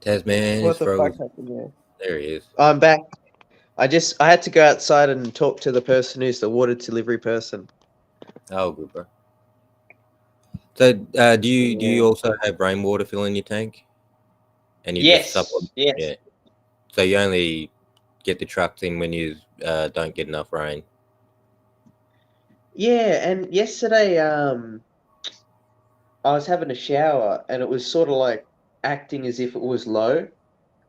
Tasmanian What the struggles. fuck happened there? There he is. I'm back. I had to go outside and talk to the person who's the water delivery person. Oh, good, bro. So, do you also have rainwater fill in your tank? And you just supplement? Yes. Yeah. So you only get the trucks in when you don't get enough rain. Yeah, and yesterday I was having a shower and it was sort of like acting as if it was low,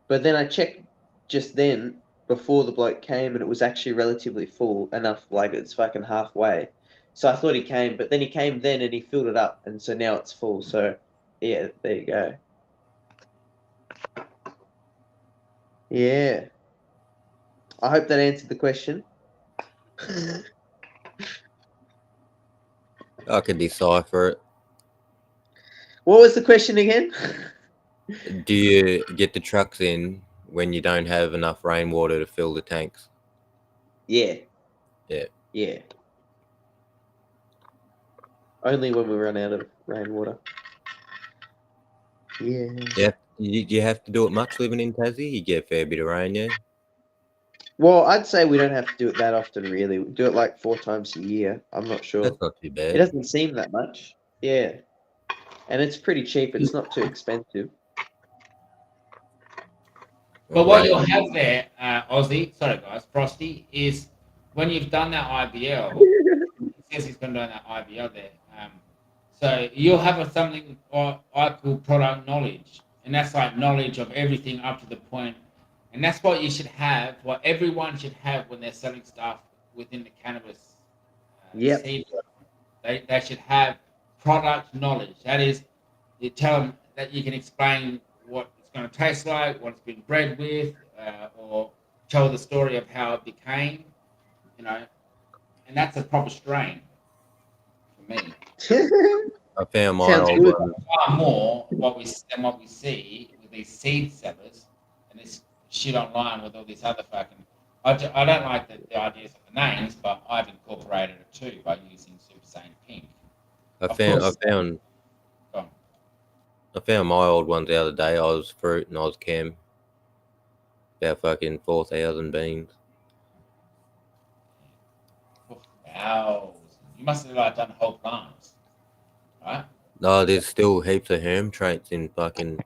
but then I checked just then before the bloke came and it was actually relatively full enough, like it's fucking halfway. So I thought he came, but then he came then and he filled it up, and so now it's full. So yeah, there you go. Yeah. I hope that answered the question. I could decipher it. What was the question again? Do you get the trucks in when you don't have enough rainwater to fill the tanks? Yeah. Yeah. Yeah. Only when we run out of rainwater. Yeah. Yeah, you have to do it much living in Tassie. You get a fair bit of rain, yeah. Well, I'd say we don't have to do it that often, really. We do it like 4 times a year. I'm not sure. That's not too It bad. doesn't seem that much. Yeah. And it's pretty cheap. It's not too expensive. But Well, what rain- you'll have there, Aussie, sorry guys, Frosty, is when you've done that IBL, he says he's going to do that IBL there. So you'll have something I call product knowledge. And that's like knowledge of everything up to the point. And that's what you should have, what everyone should have when they're selling stuff within the cannabis Yep. seed. They should have product knowledge. That is, you tell them that you can explain what it's going to taste like, what it's been bred with, or tell the story of how it became, and that's a proper strain for me. I found my Sounds old good. one. Far more what we see with these seed sellers and this shit online with all these other fucking. I don't like the ideas of the names, but I've incorporated it too by using Super Saiyan Pink. I Of found course. I found my old ones the other day. I was fruit and I was chem. About fucking 4,000 beans. Wow. You must have like done whole plants, right? No, there's still heaps of herm traits in fucking.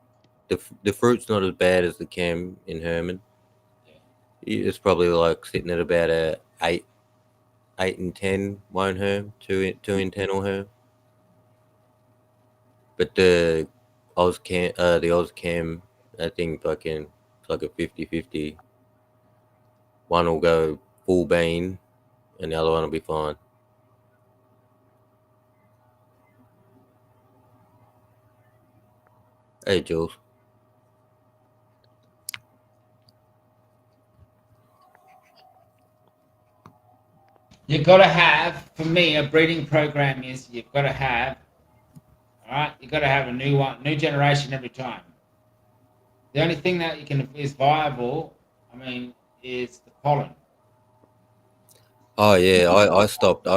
The fruit's not as bad as the chem in Herman. Yeah. It's probably like sitting at about a 8 in 10 won't herm, 2 in 10 will herm. But the Oz chem, I think fucking it's like a 50-50. One will go full bean, and the other one will be fine. Hey, Jules. You've got to have, for me, a breeding program is you've got to have, all right, you've got to have a new generation every time. The only thing that is viable, is the pollen. Oh yeah, I stopped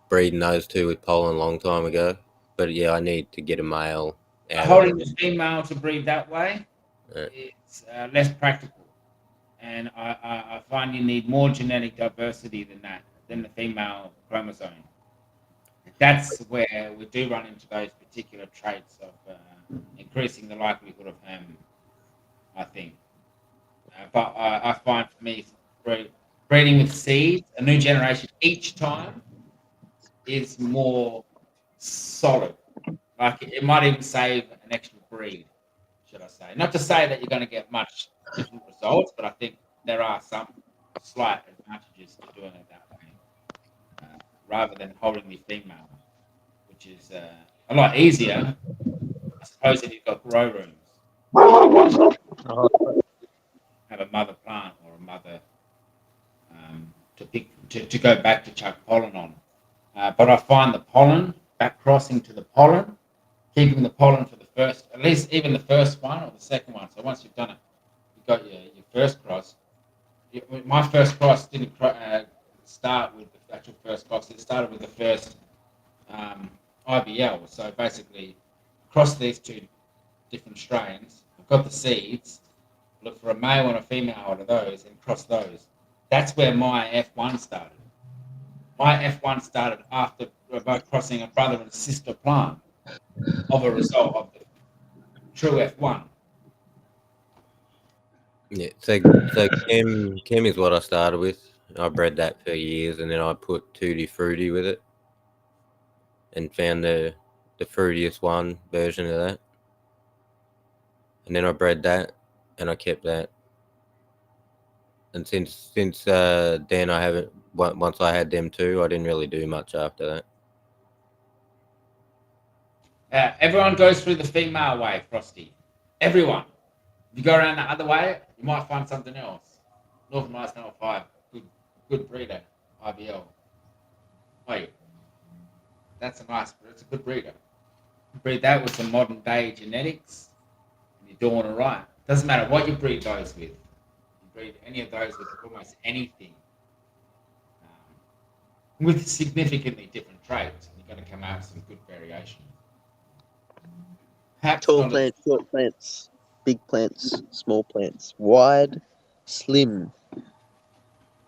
breeding those two with pollen a long time ago. But yeah, I need to get a male out of Holding it. the female to breed that way is less practical. And I find you need more genetic diversity than the female chromosome. That's where we do run into those particular traits of increasing the likelihood of herm, I think. But I find for me, breeding with seeds, a new generation each time, is more solid. Like it might even save an extra breed, should I say? Not to say that you're going to get much different results, but I think there are some slight advantages to doing it that way, rather than holding the female, which is a lot easier, I suppose, if you've got grow rooms. Have a mother plant or a mother to go back to chuck pollen on. But I find the pollen, back crossing to the pollen, keeping the pollen for the first, at least even the first one or the second one. So once you've done it, you've got your first cross. My first cross didn't start with the actual first cross. It started with the first IBL. So basically, across these two different strains, I've got the seeds, look for a male and a female out of those and cross those. That's where my F1 started. My F1 started after both crossing a brother and sister plant of a result of the true F1. Yeah, so chem is what I started with. I bred that for years, and then I put Tutti Frutti with it, and found the fruitiest one version of that. And then I bred that, and I kept that. And since then, I haven't. Once I had them two, I didn't really do much after that. Everyone goes through the female way, Frosty. Everyone. If you go around the other way, you might find something else. Northern Lights number 5, good breeder, IBL. Wait, that's a good breeder. Breed that with some modern day genetics, and you're doing it right. Doesn't matter what you breed those with. You breed any of those with almost anything, with significantly different traits, and you're going to come to have some good variation. Perhaps Tall not plants, short plants, big plants, small plants, wide, slim.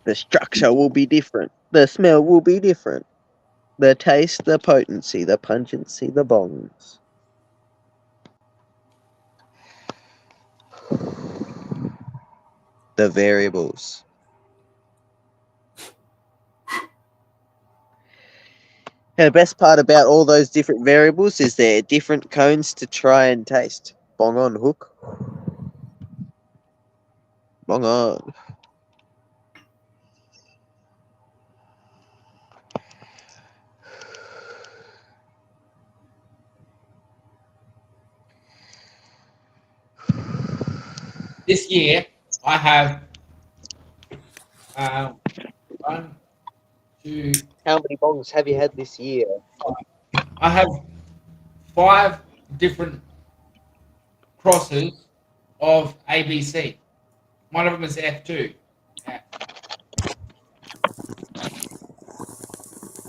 The structure will be different. The smell will be different. The taste, the potency, the pungency, the bongs. The variables. And the best part about all those different variables is they're different cones to try and taste. Bong on, hook. Bong on. this year. I have 1, 2. How many bongs have you had this year? I have 5 different crosses of ABC. One of them is F2. F.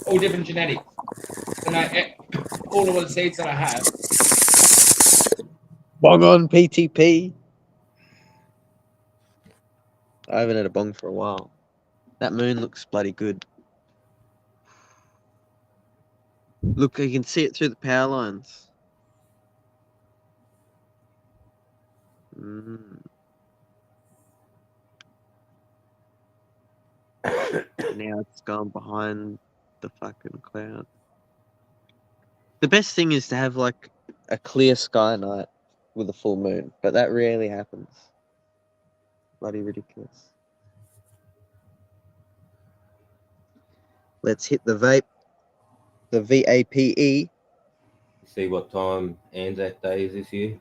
All different genetics. And all of the seeds that I have. Bong on, PTP. I haven't had a bong for a while. That moon looks bloody good. Look, you can see it through the power lines. Now it's gone behind the fucking cloud. The best thing is to have like a clear sky night with a full moon, but that rarely happens. Bloody ridiculous. Let's hit the vape. The VAPE. See what time Anzac Day is this year?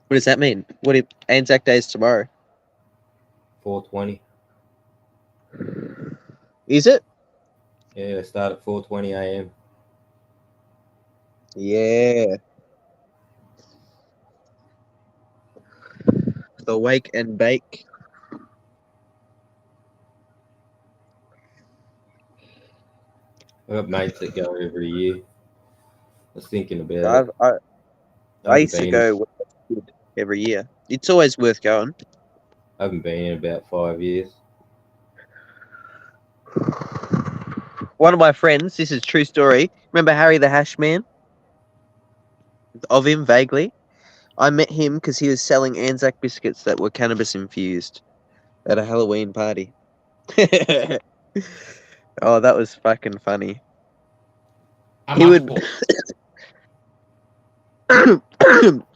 What does that mean? What if Anzac Day is tomorrow? 4:20. Is it? Yeah, they start at 4:20 a.m. Yeah. The wake and bake. I've got mates that go every year. I was thinking about it. I used to go every year. It's always worth going. I haven't been in about 5 years. One of my friends, this is a true story. Remember Harry the Hash Man? Of him, vaguely. I met him because he was selling Anzac biscuits that were cannabis infused at a Halloween party. Oh, that was fucking funny. He would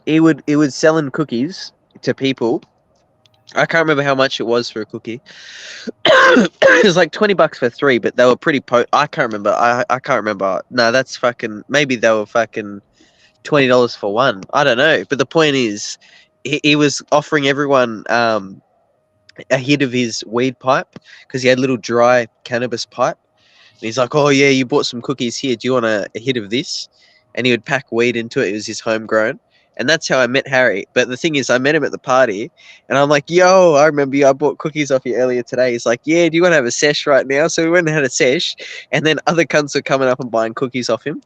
he would selling cookies to people. I can't remember how much it was for a cookie. It was like $20 for 3, but they were pretty I can't remember. I can't remember. No, that's fucking maybe they were fucking $20 for one. I don't know. But the point is he was offering everyone a hit of his weed pipe because he had a little dry cannabis pipe. And he's like, "Oh yeah, you bought some cookies here. Do you want a hit of this?" And he would pack weed into it. It was his homegrown. And that's how I met Harry. But the thing is, I met him at the party, and I'm like, "Yo, I remember you. I bought cookies off you earlier today." He's like, "Yeah, do you want to have a sesh right now?" So we went and had a sesh, and then other cunts were coming up and buying cookies off him.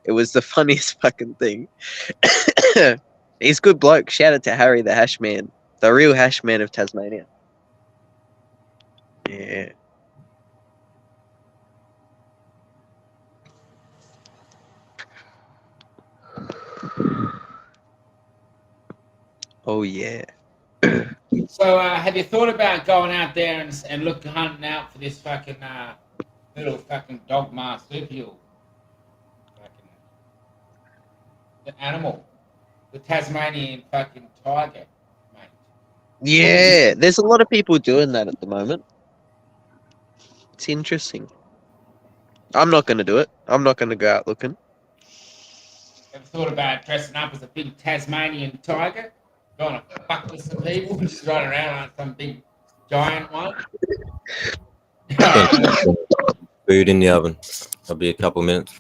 It was the funniest fucking thing. He's a good bloke. Shout out to Harry the Hash Man, the real Hash Man of Tasmania. Yeah. Oh yeah. So, have you thought about going out there and hunting out for this fucking little fucking dog marsupial? Fucking the animal, the Tasmanian fucking tiger, mate. Yeah, there's a lot of people doing that at the moment. It's interesting. I'm not going to do it. I'm not going to go out looking. Ever thought about dressing up as a big Tasmanian tiger? Going to fuck with some people, just running around like some big giant one? Food in the oven. I'll be a couple of minutes.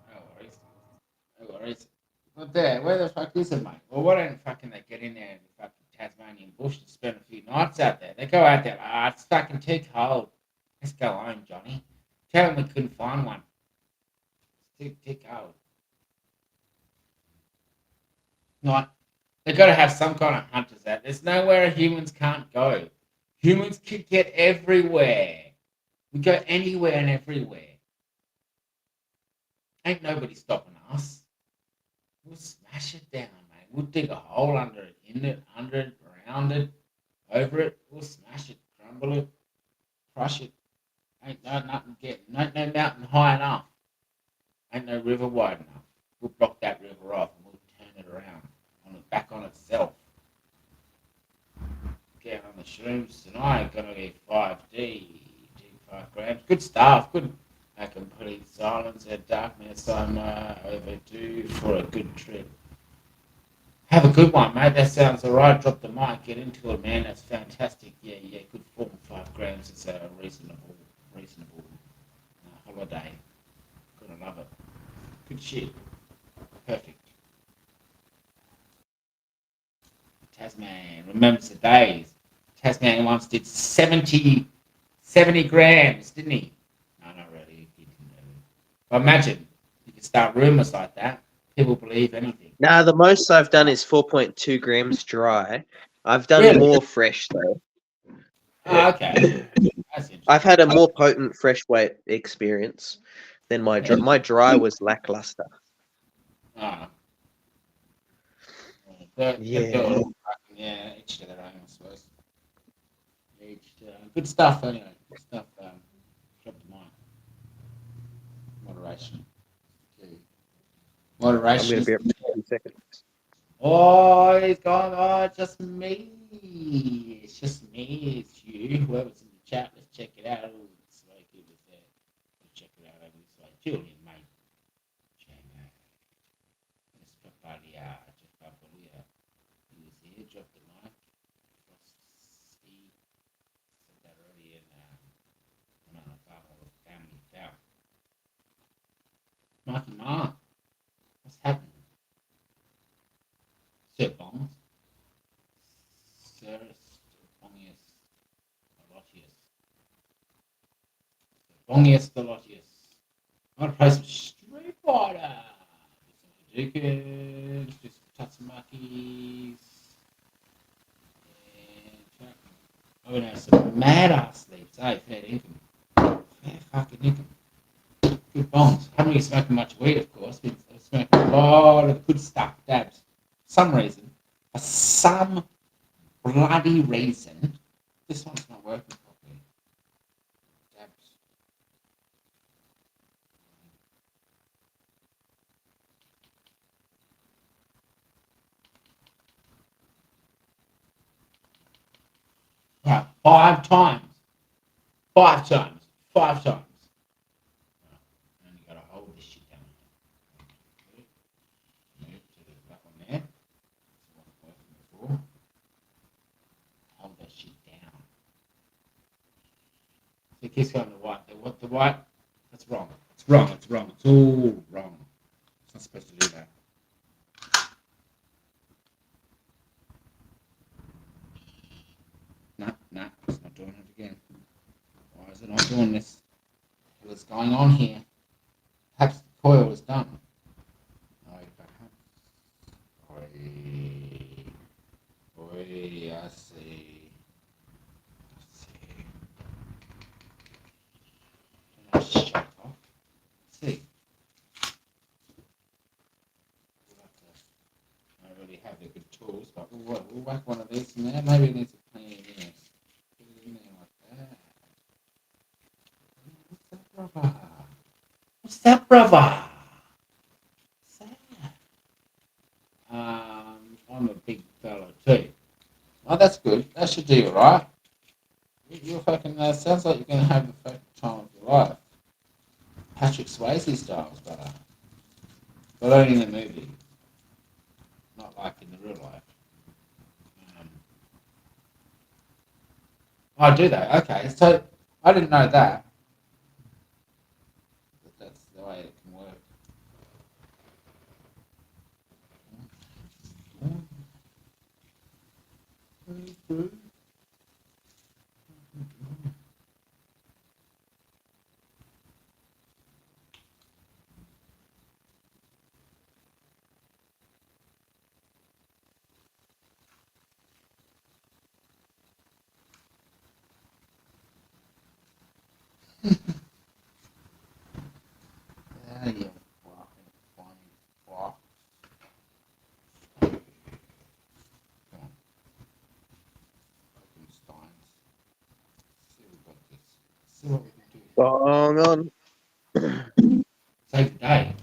No worries. No worries. Not there. Where the fuck is it, mate? Well, why don't fucking they get in there in the fucking Tasmanian bush and spend a few nights out there? They go out there, it's fucking too cold. Let's go home, Johnny. Tell him we couldn't find one. Tick out. Like, they've got to have some kind of hunters out. There's nowhere humans can't go. Humans can get everywhere. We go anywhere and everywhere. Ain't nobody stopping us. We'll smash it down, mate. We'll dig a hole under it, in it, under it, around it, over it. We'll smash it, crumble it, crush it. Ain't no nothing getting. Ain't no mountain high enough. Ain't no river wide enough. We'll block that river off and we'll turn it around back on itself. Get on the shrooms tonight. Gonna get 5D, 5 grams. Good stuff. Good. A complete silence and darkness. I'm overdue for a good trip. Have a good one, mate. That sounds alright. Drop the mic. Get into it, man. That's fantastic. Yeah. Good form. 5 grams is a reasonable holiday. Gonna love it. Good shit. Perfect. Tasman remembers the days. Tasman once did 70 grams, didn't he? No, not really. He didn't really. But imagine you could start rumours like that. People believe anything. Nah, the most I've done is 4.2 grams dry. I've done Really? more fresh though. Oh, okay. That's interesting. I've had a more potent fresh weight experience than my dry. My dry was lackluster. Oh. Yeah. Yeah, each to their own, I suppose. Good stuff, anyway. Good stuff. Drop the mic. Moderation. Okay. Moderation. I'm going to be up for 2 seconds. Oh, he's gone. Oh, it's just me. It's just me. It's you. Whoever's in the chat, let's check it out. Oh, it's like it was there. Let's check it out. It's like Julian, mate. Let's Papalia. Just Papalia. He was here. Drop the mic. See. Said that earlier in on a farm with family down. Mikey Ma. What's happening? Sir Bongs. Sir Bongius. Alotius. Bongius Alotius. I want to play some Street Fighter. Some Hadouken. Do some Tatsumakis. And I'm going to have some mad ass sleeps. Hey, fair income. Fair fucking income. Good bongs. Haven't really smoked much weed, of course. Been smoking a lot of good stuff, dabs. For some bloody reason, this one's not working properly. Dabs. Right, 5 times. 5 times. 5 times. And you gotta hold this shit down. Move to that one there. That's what I'm working before. Hold that shit down. So it keeps going to the right. The right? That's wrong. It's wrong. It's wrong. It's all wrong. It's not supposed to do that. No, it's not doing it again. Why is it not doing this? What's going on here? Perhaps the coil is done. I see. Shut off. See. I don't really have the good tools, but we'll whack one of these in there. Maybe it needs a clean in there. Put it in there like that. What's that, brother? What's that? I'm a big fella too. Oh, that's good. That should do you right. You're fucking. Sounds like you're gonna have the fucking time of your life. Patrick Swayze styles, but only in the movie, not like in the real life. Oh, do they? Okay, so I didn't know that. But that's the way it can work. Yeah, you fucking funny fuck. Come on. Fucking Steins. See what we got this. See what we can do. Bong on. Save the day.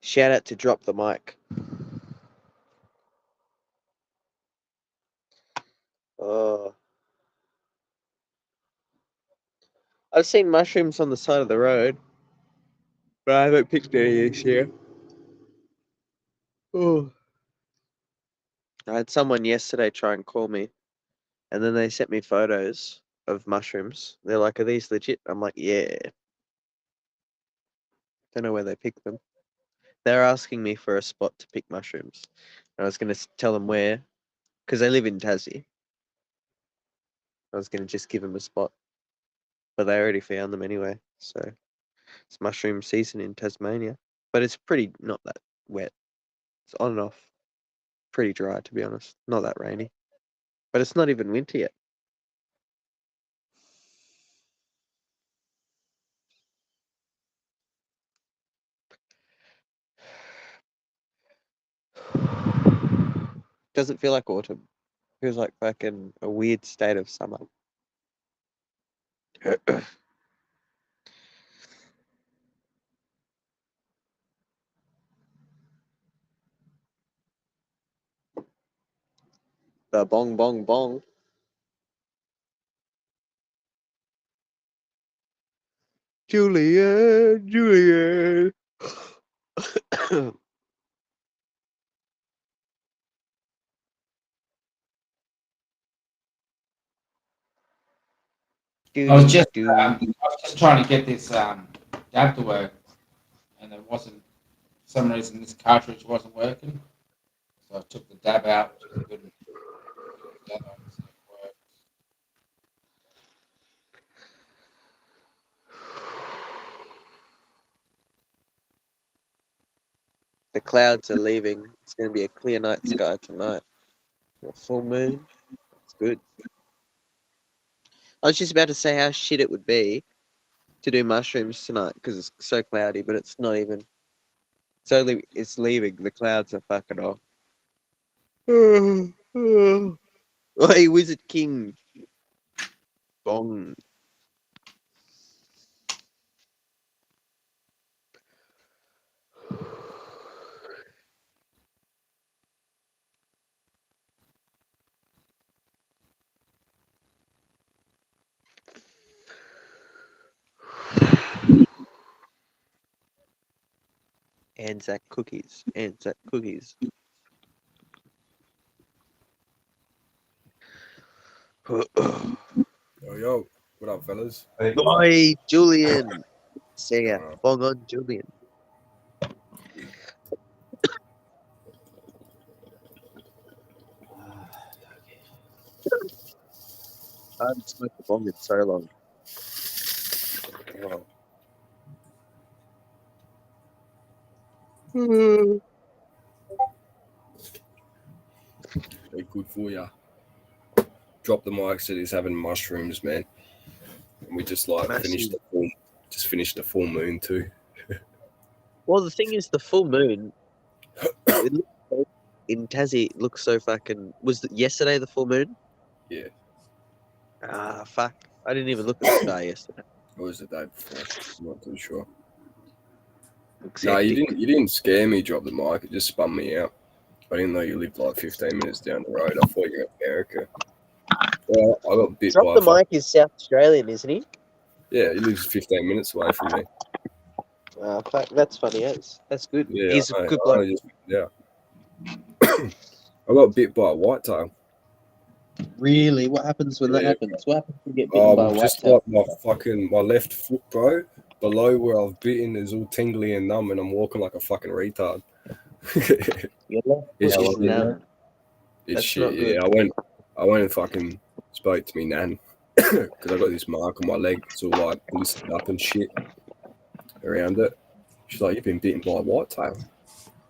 Shout out to Drop the Mic. Oh. I've seen mushrooms on the side of the road, but I haven't picked any this year. Oh. I had someone yesterday try and call me, and then they sent me photos of mushrooms. They're like, "Are these legit?" I'm like, "Yeah." Don't know where they picked them. They're asking me for a spot to pick mushrooms. And I was going to tell them where, because they live in Tassie. I was going to just give them a spot, but they already found them anyway. So it's mushroom season in Tasmania, but it's pretty not that wet. It's on and off, pretty dry to be honest. Not that rainy, but it's not even winter yet. Doesn't feel like autumn. Feels like fucking a weird state of summer. The bong bong bong. Julian, Julian. I was just trying to get this dab to work, and it wasn't. For some reason, this cartridge wasn't working, so I took the dab out, which is good. The other one seemed to work. The clouds are leaving. It's going to be a clear night sky tonight. A full moon. It's good. I was just about to say how shit it would be to do mushrooms tonight because it's so cloudy, but it's not even. It's leaving. The clouds are fucking off. Hey, Wizard King. Bong. Anzac cookies. Anzac cookies. Yo, what up, fellas? Boy, Julian. Say ya. Bong on, Julian. I haven't smoked a bong in so long. Hey, good for ya. Drop the mic said he's having mushrooms, man. And we just finished the full moon too. Well, the thing is, the full moon it looks in Tassie it looks so fucking. Was yesterday the full moon? Yeah. Ah, fuck! I didn't even look at the sky yesterday. Or was it the day before? I'm not too sure. Looks No, you hectic. didn't scare me, drop the mic. It just spun me out. I didn't know you lived like 15 minutes down the road. I thought you were in America. Well, I got bit Drop by the mic is South Australian, isn't he? Yeah, he lives 15 minutes away from me. Fuck, that's funny. That's good. Yeah, He's I a know. good bloke. Yeah. I got bit by a whitetail. Really? What happens when that Yeah. happens? What happens when you get bitten by a white Just tail? like my left foot, bro, below where I've bitten is all tingly and numb, and I'm walking like a fucking retard. Your left It's foot is shit, numb. It's That's shit. not good. Yeah, I went and fucking spoke to me nan because I got this mark on my leg. It's all like blistered up and shit around it. She's like, "You've been bitten by a whitetail."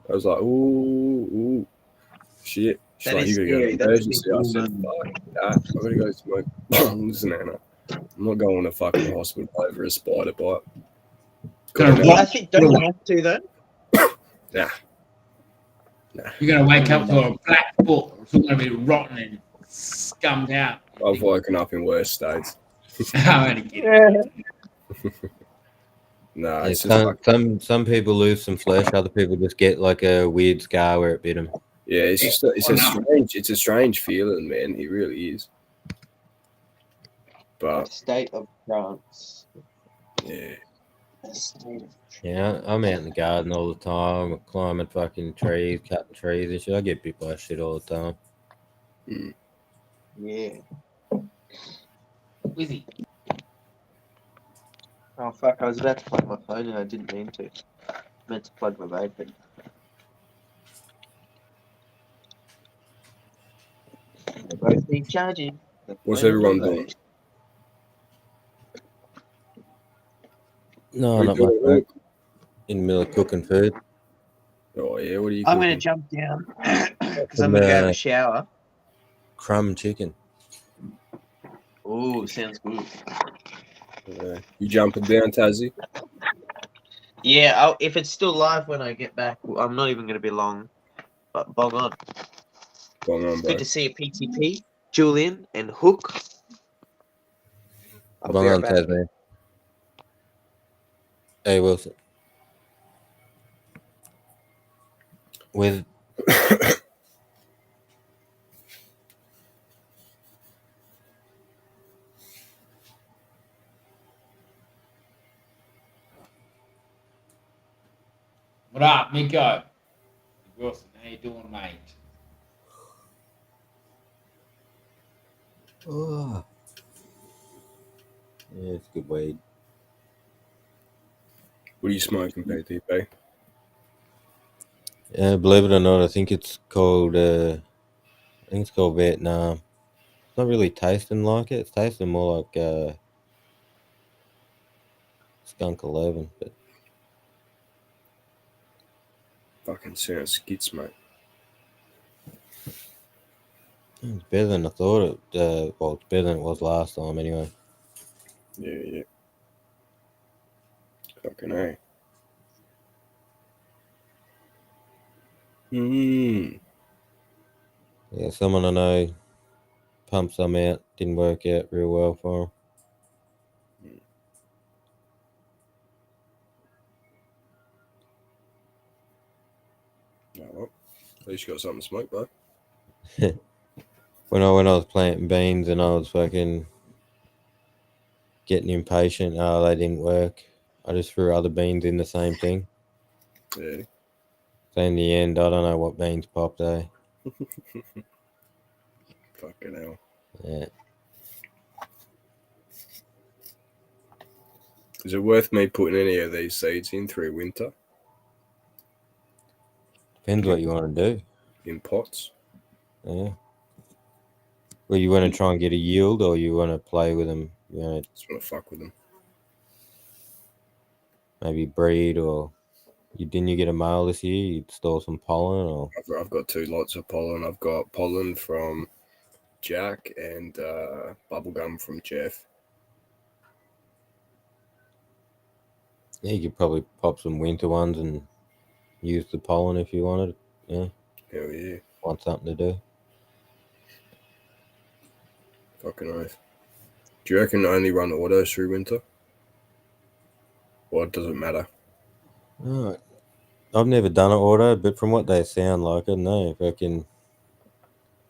I was like, "Ooh, shit." She's That like, is "You gotta go scary. to That's emergency." big I said, numb. "Fuck that! I gotta go smoke bongs, Nana. I'm not going to fucking hospital over a spider bite." Gonna Got rot. I think don't you have to though? Nah. You're gonna wake up to a black foot. It's all gonna be rotten and scummed out. I've woken up in worse states. I'm only kidding. Nah, Yeah, it's just some people lose some flesh. Other people just get like a weird scar where it bit them. yeah, it's a strange feeling, man. It really is. But State of trance. yeah, Yeah, I'm out in the garden all the time, climbing fucking trees, cutting trees and shit. I get bit by shit all the time. Yeah. Wizzy. Oh fuck! I was about to plug my phone and I didn't mean to. I meant to plug my vape in. They both need charging. what's everyone doing? No, What are not you much, doing? mate. In the middle of cooking food. Oh yeah, what are you I'm cooking? gonna jump down because Some I'm gonna go have a shower. crumb chicken. Oh, sounds good. You jumping down, Tassie? Yeah, if it's still live when I get back, I'm not even gonna be long. But bog on. Going on, bro. Good to see you, PTP, Julian, and Hook. I'll be Bung right on, back. Tasman. Hey, Wilson. With What up, Miko? Wilson, how you doing, mate? oh. Yeah, it's good weed. What are you smoking, PTP? Believe it or not, I think it's called Vietnam. It's not really tasting like it. It's tasting more like Skunk 11, but Fucking sounds skits, mate. it's better than I thought it. Well, it's better than it was last time, anyway. Yeah. Fucking A. Yeah, someone I know pumped some out. Didn't work out real well for him. Oh, well, at least you got something to smoke, bro. When I was planting beans and I was fucking getting impatient, they didn't work. I just threw other beans in the same thing. Yeah. So in the end, I don't know what beans popped, eh? Fucking hell. Yeah. Is it worth me putting any of these seeds in through winter? Depends what you want to do. In pots? Yeah. Well, you want to try and get a yield, or you want to play with them? You want to Just want to fuck with them. maybe breed, or didn't you get a male this year? You stole some pollen, or I've got 2 lots of pollen. I've got pollen from Jack and bubblegum from Jeff. yeah, you could probably pop some winter ones and use the pollen if you wanted. Yeah. Hell yeah. Want something to do? Fucking oath. Do you reckon I only run autos through winter? Or does it matter? Oh, I've never done an auto, but from what they sound like, I don't know if I can.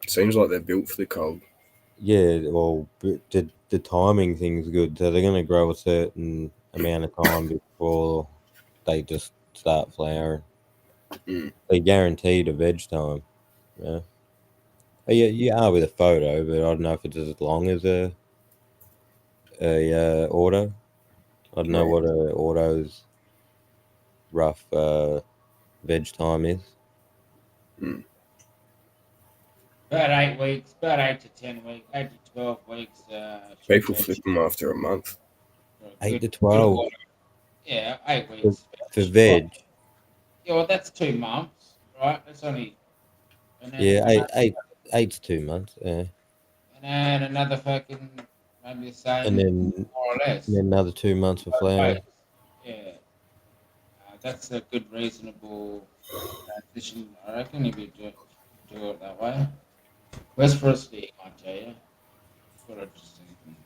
Seems like they're built for the cold. Yeah, well, the timing thing's good. So they're going to grow a certain amount of time before they just start flowering. Mm. They're guaranteed a veg time. Yeah. Yeah, you are with a photo, but I don't know if it's as long as a auto. I don't know what a auto's rough veg time is. About 8 weeks, about 8 to 10 weeks, 8 to 12 weeks. People flip them after a month. 8 to Good 12 order. Yeah, 8 for, weeks. for veg. Yeah, well, that's 2 months, right? That's only, and then Yeah, 8's 2 months. Yeah, another fucking maybe the and same, then more or less. another 2 months for Both flowering. ways. Yeah, that's a good, reasonable transition. I reckon if you do it that way. West for a stick, I tell you. What I just thinking.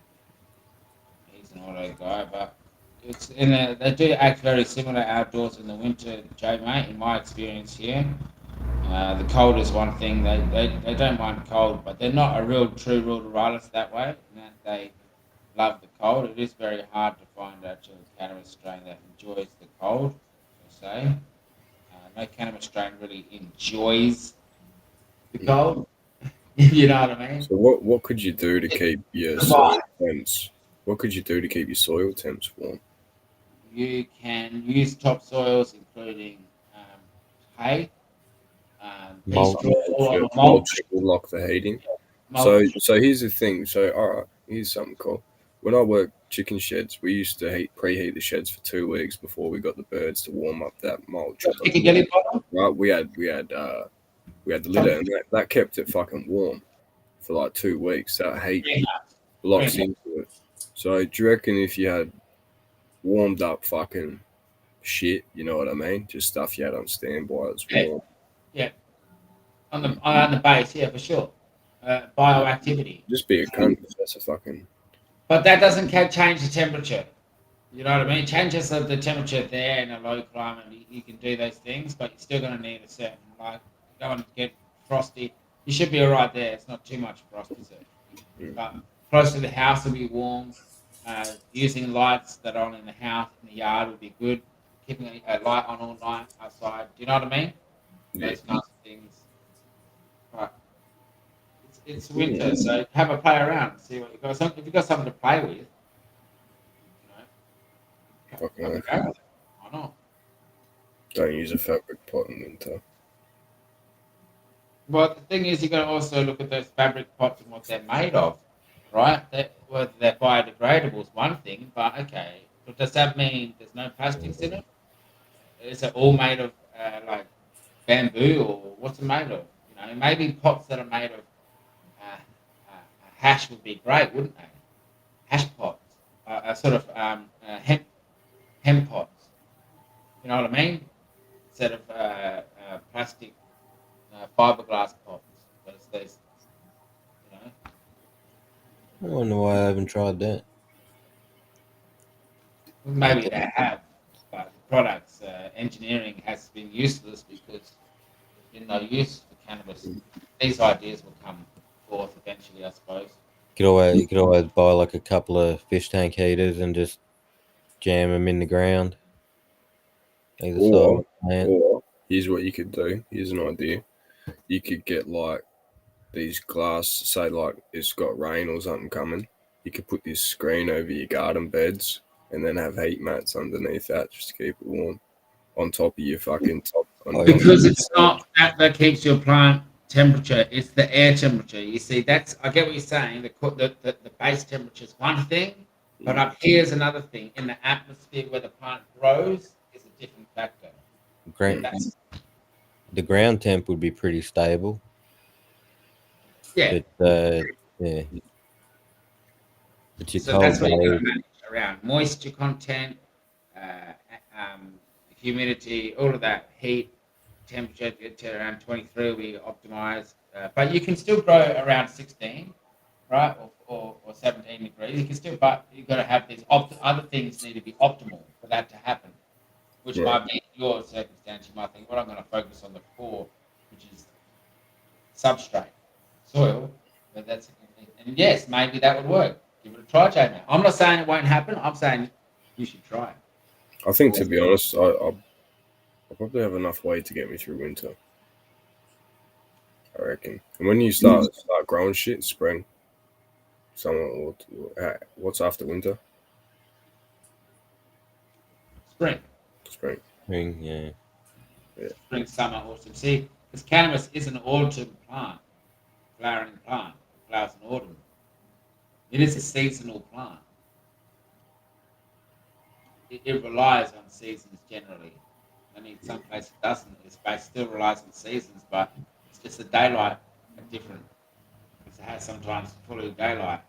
He's an auto guy, but it's they do act very similar outdoors in the winter, Jay, mate. In my experience here, the cold is one thing. They don't mind cold, but they're not a true ruralist that way. In that they love the cold. It is very hard to find actually a cannabis strain that enjoys the cold, per se. No cannabis strain really enjoys the cold. You know what I mean? So what could you do to keep your soil temps? What could you do to keep your soil temps warm? You can use topsoils, including hay, pea Mulch. straw, or Mulch mulch. will lock the heating. So Mulch. here's the thing. So all right, here's something cool. When I worked chicken sheds, we used to preheat the sheds for 2 weeks before we got the birds to warm up that mulch. Piccadilly bottom. Right, we had the litter, and that kept it fucking warm for like 2 weeks. That heat locks into it. So do you reckon if you had warmed up fucking shit, you know what I mean? Just stuff you had on standby that's warm. Yeah, on the base, yeah, for sure. Bioactivity. Just be a cunt if that's a fucking. But that doesn't change the temperature. You know what I mean? It changes the temperature there in a low climate. You can do those things, but you're still going to need a certain, like, you don't want to get frosty. You should be all right there. It's not too much frost, is it? But close to the house will be warm. Using lights that are on in the house, in the yard would be good. Keeping a light on all night outside. Do you know what I mean? Those kinds of things. But it's winter, so have a play around. See what you got. If you've got something to play with, Fucking have a go with it. Why not? Don't use a fabric pot in winter. Well, the thing is, you got to also look at those fabric pots and what they're made of, right? Whether they're biodegradable is one thing, but okay, but does that mean there's no plastics in it? Is it all made of like bamboo, or what's it made of? You know, maybe pots that are made of hash would be great, wouldn't they? Hash pots, sort of hemp pots. You know what I mean? Instead of plastic fiberglass pots. Those, you know. I wonder why I haven't tried that. Maybe they have, but the products engineering has been useless because there's been no use for cannabis. These ideas will come forth eventually, I suppose. You could always buy like a couple of fish tank heaters and just jam them in the ground. Either side of the plant. Or here's what you could do. Here's an idea. You could get like these glass, say like it's got rain or something coming. You could put this screen over your garden beds and then have heat mats underneath that just to keep it warm. On top of your fucking top. Because it's not that keeps your plant temperature, it's the air temperature. You see, I get what you're saying. The base temperature is one thing, but up here is another thing. In the atmosphere where the plant grows is a different factor. The ground temp would be pretty stable. Yeah. But yeah. But So that's what you're going to manage around moisture content, humidity, all of that, heat, temperature to around 23 we optimize. But you can still grow around 16, right, or 17 degrees. You can still, but you've got to have these other things need to be optimal for that to happen, which might be your circumstance. You might think, well, I'm going to focus on the core, which is substrate, soil, but that's, and yes, maybe that would work. Give it a try, Jamie. I'm not saying it won't happen. I'm saying you should try it. I think, to be honest, I'll probably have enough weight to get me through winter. I reckon. And when you start growing shit, spring. Someone, what's after winter? Spring. Spring. Spring, yeah. Spring, summer, autumn. See, because cannabis is an autumn plant, flowering plant, flowers in autumn. It is a seasonal plant. It relies on seasons generally. I mean, some places it doesn't. It still relies on seasons, but it's just the daylight are different. Because it has sometimes full daylight.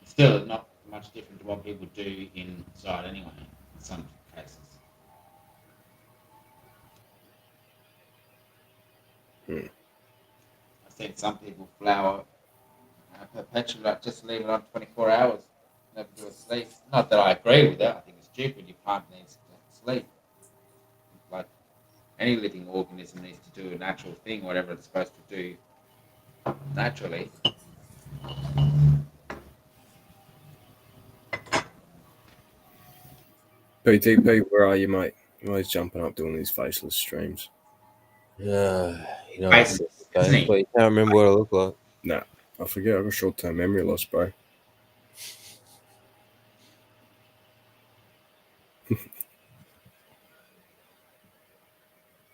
Still not much different to what people do inside anyway, in some cases. I've seen some people flower perpetually, like just leave it on 24 hours, never do a sleep. Not that I agree with that. I think it's stupid. Your plant needs to sleep. Like any living organism needs to do a natural thing, whatever it's supposed to do naturally. PTP, where are you, mate? You're always jumping up doing these faceless streams. Yeah, you know, Faces, isn't he? but you can't remember what I look like. Nah, I forget. I've got short-term memory loss, bro.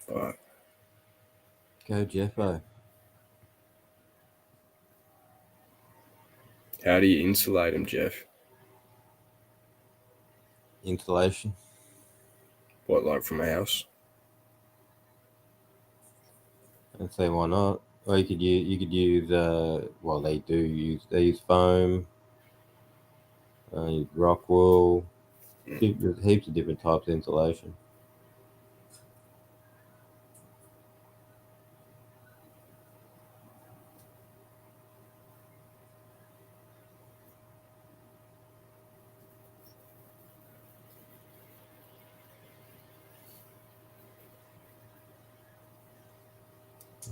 Alright. Go Jeffo. How do you insulate them, Jeff? Insulation. What, like from a house? I'd say why not? Or you could use well they use foam, rock wool. There's heaps of different types of insulation.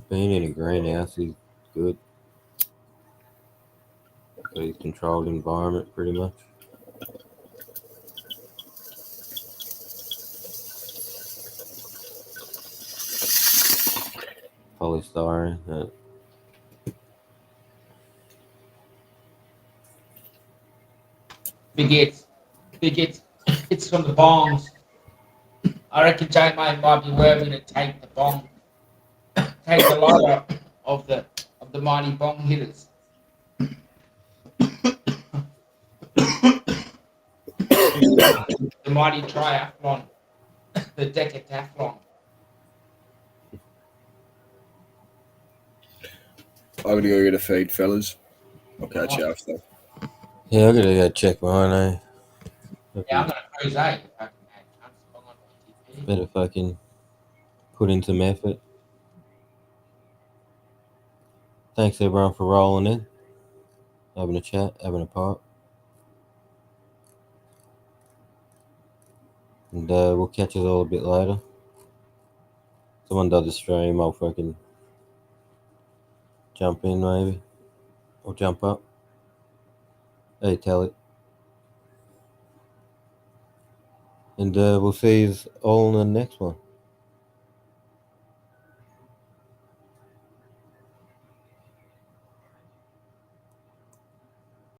Being in a greenhouse is good. So it's controlled environment pretty much. Polystyrene. Big hits. It's from the bongs. I reckon Jane might be worthy to take the bong, take the lighter of the mighty bong hitters. The mighty triathlon, the decathlon. I'm gonna go get a feed, fellas. I'll catch you after. Yeah, I gotta go check mine, eh? Yeah, I'm gonna cruise, eh? Better fucking put in some effort. Thanks everyone for rolling in, having a chat, having a pop. And we'll catch us all a bit later. Someone does a stream, I'll fucking jump in maybe. Or jump up. Hey, tell it. And we'll see you all in the next one.